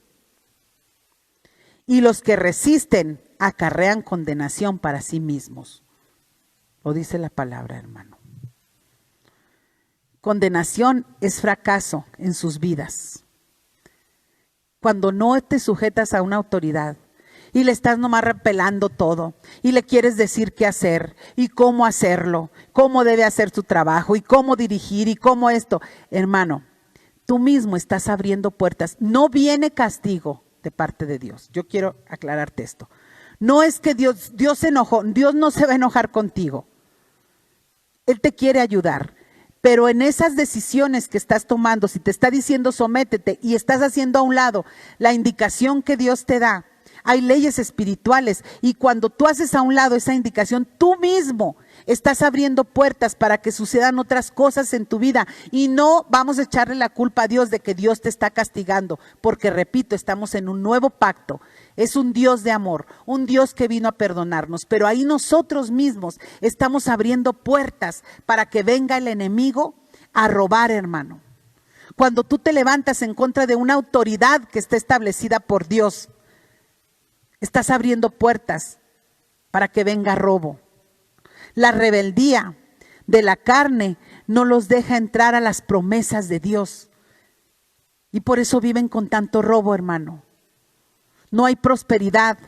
Y los que resisten acarrean condenación para sí mismos. Lo dice la palabra, hermano. Condenación es fracaso en sus vidas. Cuando no te sujetas a una autoridad y le estás nomás repelando todo y le quieres decir qué hacer y cómo hacerlo, cómo debe hacer su trabajo y cómo dirigir y cómo esto, hermano, tú mismo estás abriendo puertas. No viene castigo de parte de Dios. Yo quiero aclararte esto. No es que Dios se enojó, Dios no se va a enojar contigo. Él te quiere ayudar. Pero en esas decisiones que estás tomando, si te está diciendo sométete y estás haciendo a un lado la indicación que Dios te da, hay leyes espirituales y cuando tú haces a un lado esa indicación, tú mismo estás abriendo puertas para que sucedan otras cosas en tu vida y no vamos a echarle la culpa a Dios de que Dios te está castigando, porque repito, estamos en un nuevo pacto. Es un Dios de amor, un Dios que vino a perdonarnos, pero ahí nosotros mismos estamos abriendo puertas para que venga el enemigo a robar, hermano. Cuando tú te levantas en contra de una autoridad que está establecida por Dios, estás abriendo puertas para que venga robo. La rebeldía de la carne no los deja entrar a las promesas de Dios. Y por eso viven con tanto robo, hermano. No hay prosperidad.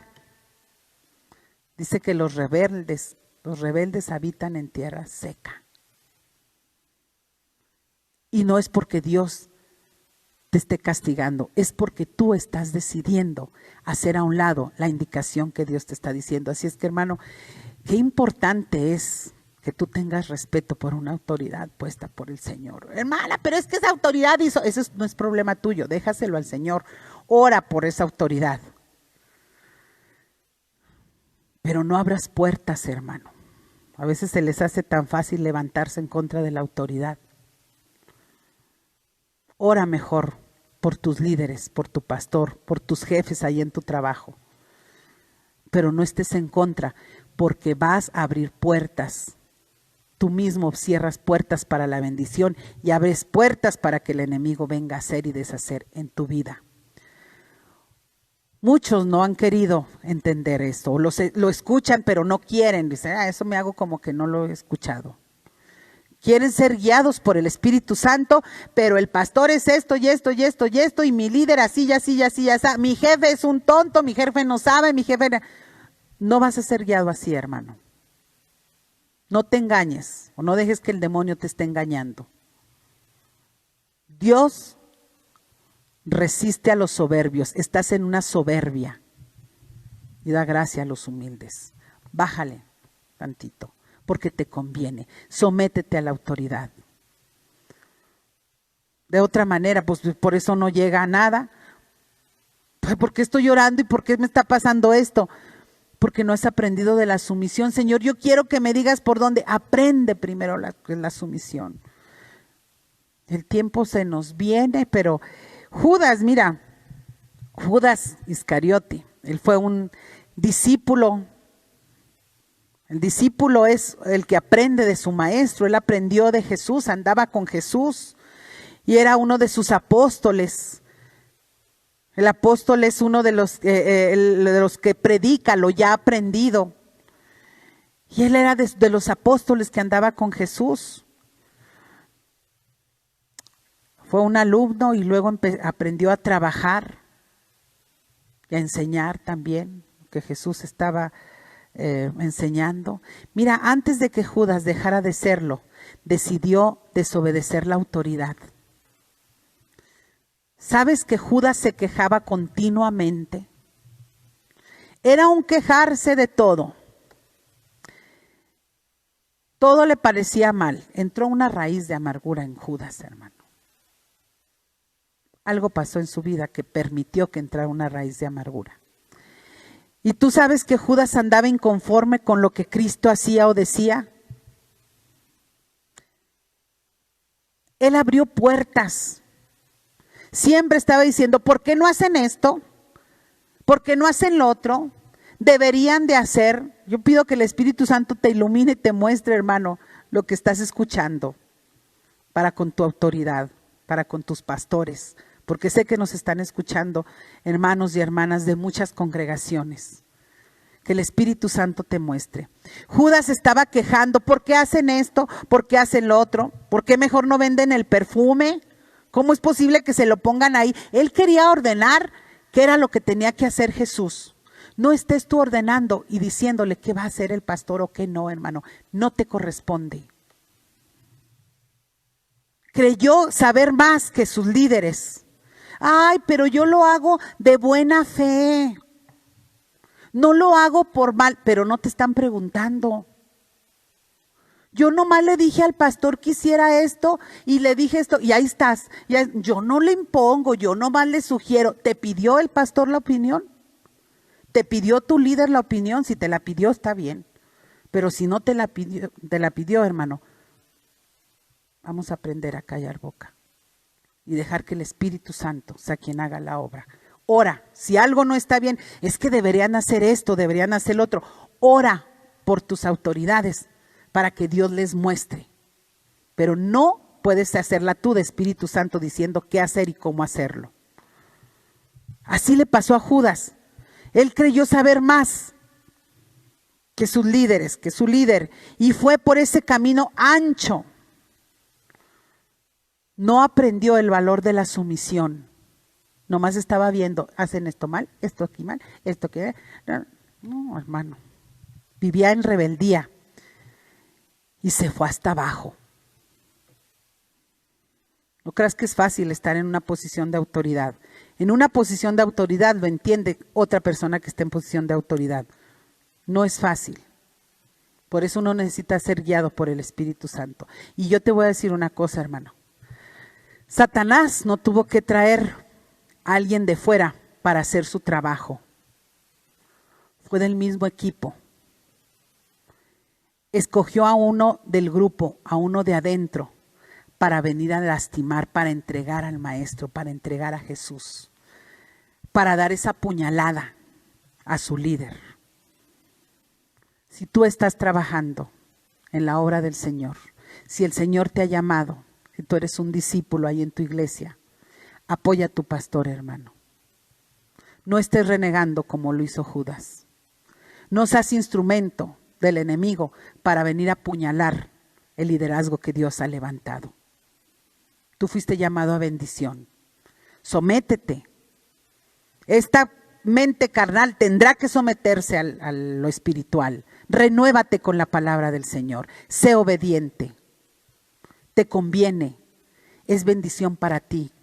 Dice que los rebeldes habitan en tierra seca. Y no es porque Dios te esté castigando, es porque tú estás decidiendo hacer a un lado la indicación que Dios te está diciendo. Así es que, hermano, qué importante es que tú tengas respeto por una autoridad puesta por el Señor. Hermana, pero es que esa autoridad hizo, eso no es problema tuyo, déjaselo al Señor. Ora por esa autoridad. Pero no abras puertas, hermano. A veces se les hace tan fácil levantarse en contra de la autoridad. Ora mejor por tus líderes, por tu pastor, por tus jefes ahí en tu trabajo. Pero no estés en contra, porque vas a abrir puertas. Tú mismo cierras puertas para la bendición y abres puertas para que el enemigo venga a hacer y deshacer en tu vida. Muchos no han querido entender esto, o lo escuchan pero no quieren. Dicen, eso me hago como que no lo he escuchado. Quieren ser guiados por el Espíritu Santo, pero el pastor es esto y esto y esto y esto, y mi líder así y así y así y así. Mi jefe es un tonto, mi jefe no sabe, mi jefe... No vas a ser guiado así, hermano. No te engañes o no dejes que el demonio te esté engañando. Dios resiste a los soberbios. Estás en una soberbia y da gracia a los humildes. Bájale tantito, porque te conviene. Sométete a la autoridad. De otra manera, pues por eso no llega a nada. ¿Por qué estoy llorando y por qué me está pasando esto? Porque no has aprendido de la sumisión. Señor, yo quiero que me digas por dónde. Aprende primero la sumisión. El tiempo se nos viene, pero Judas, mira, Judas Iscariote, él fue un discípulo. El discípulo es el que aprende de su maestro. Él aprendió de Jesús, andaba con Jesús y era uno de sus apóstoles. El apóstol es uno de los que predica lo ya aprendido. Y él era de los apóstoles que andaba con Jesús. Fue un alumno y luego aprendió a trabajar y a enseñar también, que Jesús estaba enseñando. Mira, antes de que Judas dejara de serlo, decidió desobedecer la autoridad. ¿Sabes que Judas se quejaba continuamente? Era un quejarse de todo. Todo le parecía mal. Entró una raíz de amargura en Judas, hermano. Algo pasó en su vida que permitió que entrara una raíz de amargura. ¿Y tú sabes que Judas andaba inconforme con lo que Cristo hacía o decía? Él abrió puertas. Siempre estaba diciendo, ¿por qué no hacen esto? ¿Por qué no hacen lo otro? Deberían de hacer. Yo pido que el Espíritu Santo te ilumine y te muestre, hermano, lo que estás escuchando para con tu autoridad, para con tus pastores, porque sé que nos están escuchando hermanos y hermanas de muchas congregaciones. Que el Espíritu Santo te muestre. Judas estaba quejando, ¿por qué hacen esto? ¿Por qué hacen lo otro? ¿Por qué mejor no venden el perfume? ¿Cómo es posible que se lo pongan ahí? Él quería ordenar qué era lo que tenía que hacer Jesús. No estés tú ordenando y diciéndole qué va a hacer el pastor o qué no, hermano. No te corresponde. Creyó saber más que sus líderes. Ay, pero yo lo hago de buena fe. No lo hago por mal, pero no te están preguntando. Yo nomás le dije al pastor que hiciera esto y le dije esto y ahí estás. Yo no le impongo, yo nomás le sugiero. ¿Te pidió el pastor la opinión? ¿Te pidió tu líder la opinión? Si te la pidió está bien, pero si no te la pidió, hermano, vamos a aprender a callar boca y dejar que el Espíritu Santo sea quien haga la obra. Ora, si algo no está bien, es que deberían hacer esto, deberían hacer lo otro. Ora por tus autoridades para que Dios les muestre. Pero no puedes hacerla tú de Espíritu Santo diciendo qué hacer y cómo hacerlo. Así le pasó a Judas. Él creyó saber más que sus líderes, que su líder, y fue por ese camino ancho. No aprendió el valor de la sumisión. Nomás estaba viendo, hacen esto mal, esto aquí mal, esto que... No, hermano. Vivía en rebeldía y se fue hasta abajo. No creas que es fácil estar en una posición de autoridad. En una posición de autoridad lo entiende otra persona que está en posición de autoridad. No es fácil. Por eso uno necesita ser guiado por el Espíritu Santo. Y yo te voy a decir una cosa, hermano. Satanás no tuvo que traer a alguien de fuera para hacer su trabajo. Fue del mismo equipo. Escogió a uno del grupo, a uno de adentro, para venir a lastimar, para entregar al maestro, para entregar a Jesús, para dar esa puñalada a su líder. Si tú estás trabajando en la obra del Señor, si el Señor te ha llamado, si tú eres un discípulo ahí en tu iglesia, apoya a tu pastor, hermano. No estés renegando como lo hizo Judas. No seas instrumento del enemigo para venir a apuñalar el liderazgo que Dios ha levantado. Tú fuiste llamado a bendición. Sométete. Esta mente carnal tendrá que someterse a lo espiritual. Renuévate con la palabra del Señor. Sé obediente. Te conviene. Es bendición para ti.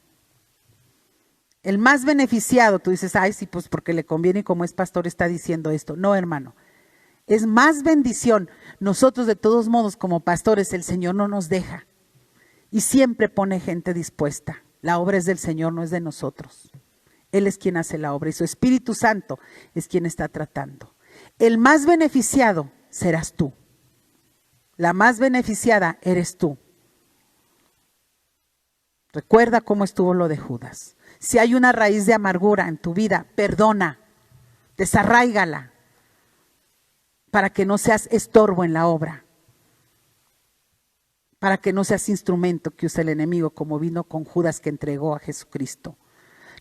El más beneficiado, tú dices, ay, sí, pues porque le conviene y como es pastor está diciendo esto. No, hermano. Es más bendición. Nosotros de todos modos como pastores el Señor no nos deja. Y siempre pone gente dispuesta. La obra es del Señor, no es de nosotros. Él es quien hace la obra y su Espíritu Santo es quien está tratando. El más beneficiado serás tú. La más beneficiada eres tú. Recuerda cómo estuvo lo de Judas. Si hay una raíz de amargura en tu vida, perdona, desarráigala para que no seas estorbo en la obra, para que no seas instrumento que usa el enemigo como vino con Judas que entregó a Jesucristo.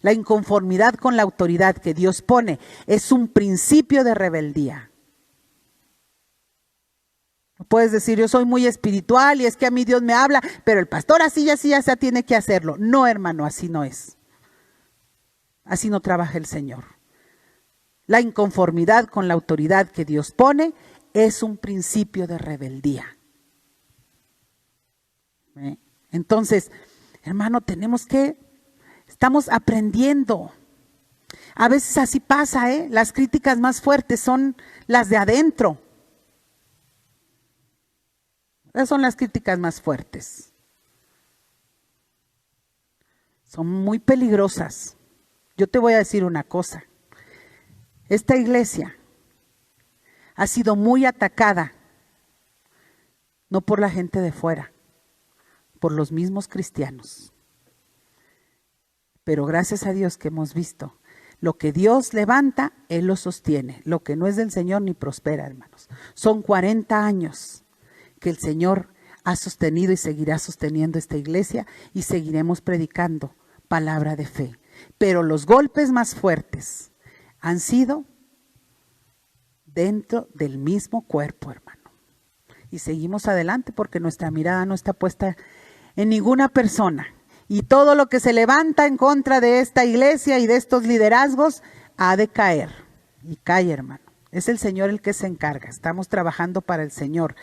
La inconformidad con la autoridad que Dios pone es un principio de rebeldía. No puedes decir, yo soy muy espiritual y es que a mí Dios me habla, pero el pastor así ya tiene que hacerlo. No, hermano, así no es. Así no trabaja el Señor. La inconformidad con la autoridad que Dios pone es un principio de rebeldía. Entonces, hermano, estamos aprendiendo. A veces así pasa, las críticas más fuertes son las de adentro. Esas son las críticas más fuertes. Son muy peligrosas. Yo te voy a decir una cosa. Esta iglesia ha sido muy atacada, no por la gente de fuera, por los mismos cristianos. Pero gracias a Dios que hemos visto, lo que Dios levanta, Él lo sostiene. Lo que no es del Señor ni prospera, hermanos. Son 40 años que el Señor ha sostenido y seguirá sosteniendo esta iglesia y seguiremos predicando palabra de fe. Pero los golpes más fuertes han sido dentro del mismo cuerpo, hermano. Y seguimos adelante porque nuestra mirada no está puesta en ninguna persona. Y todo lo que se levanta en contra de esta iglesia y de estos liderazgos ha de caer. Y cae, hermano. Es el Señor el que se encarga. Estamos trabajando para el Señor.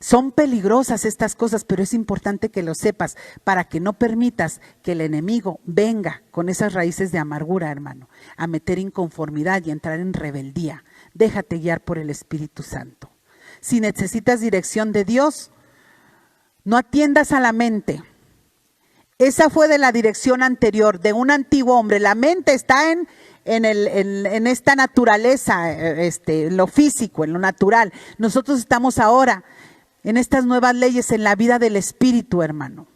Son peligrosas estas cosas, pero es importante que lo sepas para que no permitas que el enemigo venga con esas raíces de amargura, hermano, a meter inconformidad y entrar en rebeldía. Déjate guiar por el Espíritu Santo. Si necesitas dirección de Dios, no atiendas a la mente. Esa fue de la dirección anterior, de un antiguo hombre. La mente está en esta naturaleza, en lo físico, en lo natural. Nosotros estamos ahora en estas nuevas leyes, en la vida del Espíritu, hermano.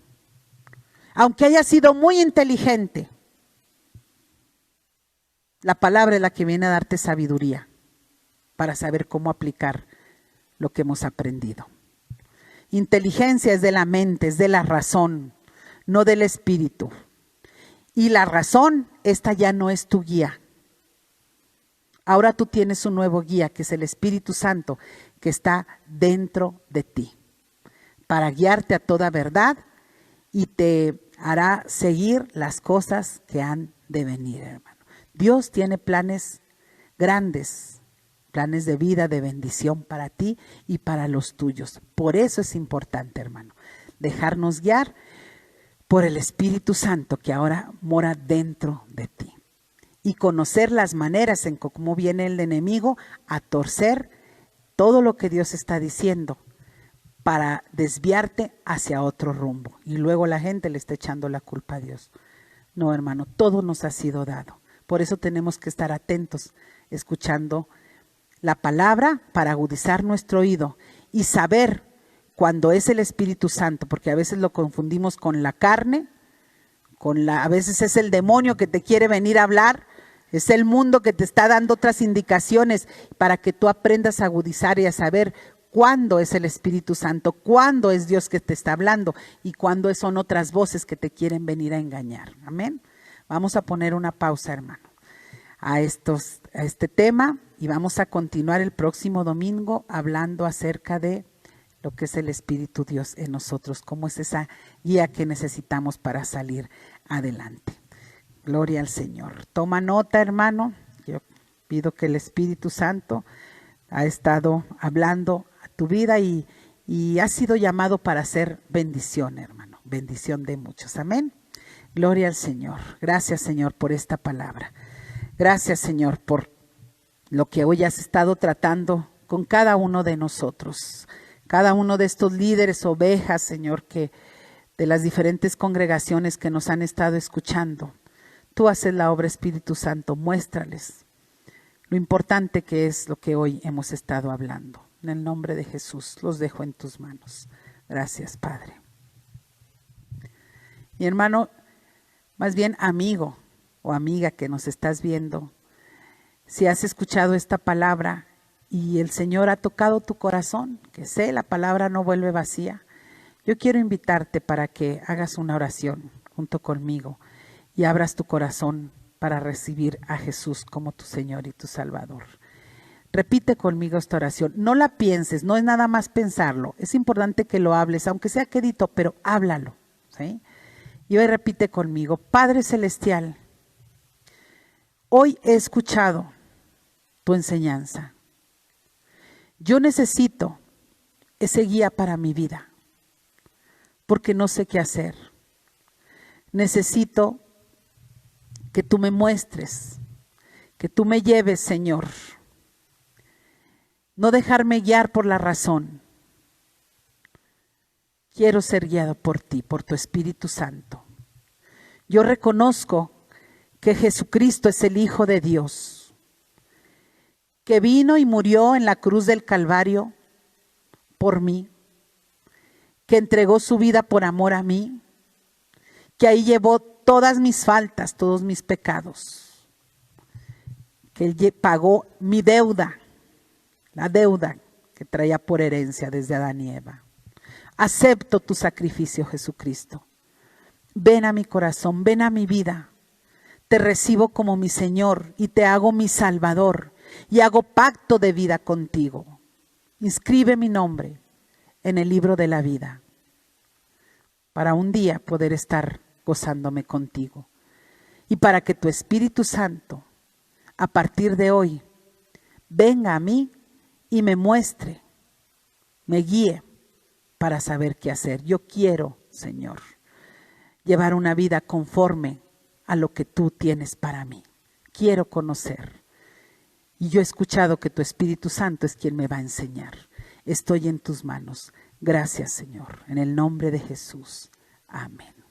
Aunque haya sido muy inteligente, la palabra es la que viene a darte sabiduría para saber cómo aplicar lo que hemos aprendido. Inteligencia es de la mente, es de la razón, no del espíritu. Y la razón, esta ya no es tu guía. Ahora tú tienes un nuevo guía, que es el Espíritu Santo, que está dentro de ti, para guiarte a toda verdad y te hará seguir las cosas que han de venir, hermano. Dios tiene planes grandes, planes de vida, de bendición para ti y para los tuyos. Por eso es importante, hermano, dejarnos guiar por el Espíritu Santo que ahora mora dentro de ti. Y conocer las maneras en cómo viene el enemigo a torcer todo lo que Dios está diciendo para desviarte hacia otro rumbo. Y luego la gente le está echando la culpa a Dios. No, hermano, todo nos ha sido dado. Por eso tenemos que estar atentos, escuchando la palabra para agudizar nuestro oído y saber cuando es el Espíritu Santo, porque a veces lo confundimos con la carne, a veces es el demonio que te quiere venir a hablar, es el mundo que te está dando otras indicaciones para que tú aprendas a agudizar y a saber cuándo es el Espíritu Santo, cuándo es Dios que te está hablando y cuándo son otras voces que te quieren venir a engañar. Amén. Vamos a poner una pausa, hermano, a este tema y vamos a continuar el próximo domingo hablando acerca de lo que es el Espíritu Dios en nosotros, cómo es esa guía que necesitamos para salir adelante. Gloria al Señor. Toma nota, hermano. Yo pido que el Espíritu Santo ha estado hablando a tu vida y has sido llamado para hacer bendición, hermano. Bendición de muchos. Amén. Gloria al Señor. Gracias, Señor, por esta palabra. Gracias, Señor, por lo que hoy has estado tratando con cada uno de nosotros. Cada uno de estos líderes, ovejas, Señor, que de las diferentes congregaciones que nos han estado escuchando. Tú haces la obra, Espíritu Santo, muéstrales lo importante que es lo que hoy hemos estado hablando. En el nombre de Jesús, los dejo en tus manos. Gracias, Padre. Mi hermano, más bien amigo o amiga que nos estás viendo, si has escuchado esta palabra y el Señor ha tocado tu corazón, que sé, la palabra no vuelve vacía, yo quiero invitarte para que hagas una oración junto conmigo y abras tu corazón para recibir a Jesús como tu Señor y tu Salvador. Repite conmigo esta oración. No la pienses, no es nada más pensarlo. Es importante que lo hables, aunque sea quedito, pero háblalo, ¿sí? Y hoy repite conmigo. Padre Celestial, hoy he escuchado tu enseñanza. Yo necesito ese guía para mi vida, porque no sé qué hacer. Necesito que tú me muestres, que tú me lleves, Señor. No dejarme guiar por la razón. Quiero ser guiado por ti, por tu Espíritu Santo. Yo reconozco que Jesucristo es el Hijo de Dios, que vino y murió en la cruz del Calvario por mí, que entregó su vida por amor a mí, que ahí llevó todas mis faltas, todos mis pecados, que Él pagó mi deuda, la deuda que traía por herencia desde Adán y Eva. Acepto tu sacrificio, Jesucristo. Ven a mi corazón, ven a mi vida. Te recibo como mi Señor y te hago mi Salvador y hago pacto de vida contigo. Inscribe mi nombre en el libro de la vida para un día poder estar gozándome contigo y para que tu Espíritu Santo a partir de hoy venga a mí y me muestre, me guíe para saber qué hacer. Yo quiero, Señor, llevar una vida conforme a lo que tú tienes para mí. Quiero conocer. Y yo he escuchado que tu Espíritu Santo es quien me va a enseñar. Estoy en tus manos. Gracias, Señor. En el nombre de Jesús. Amén.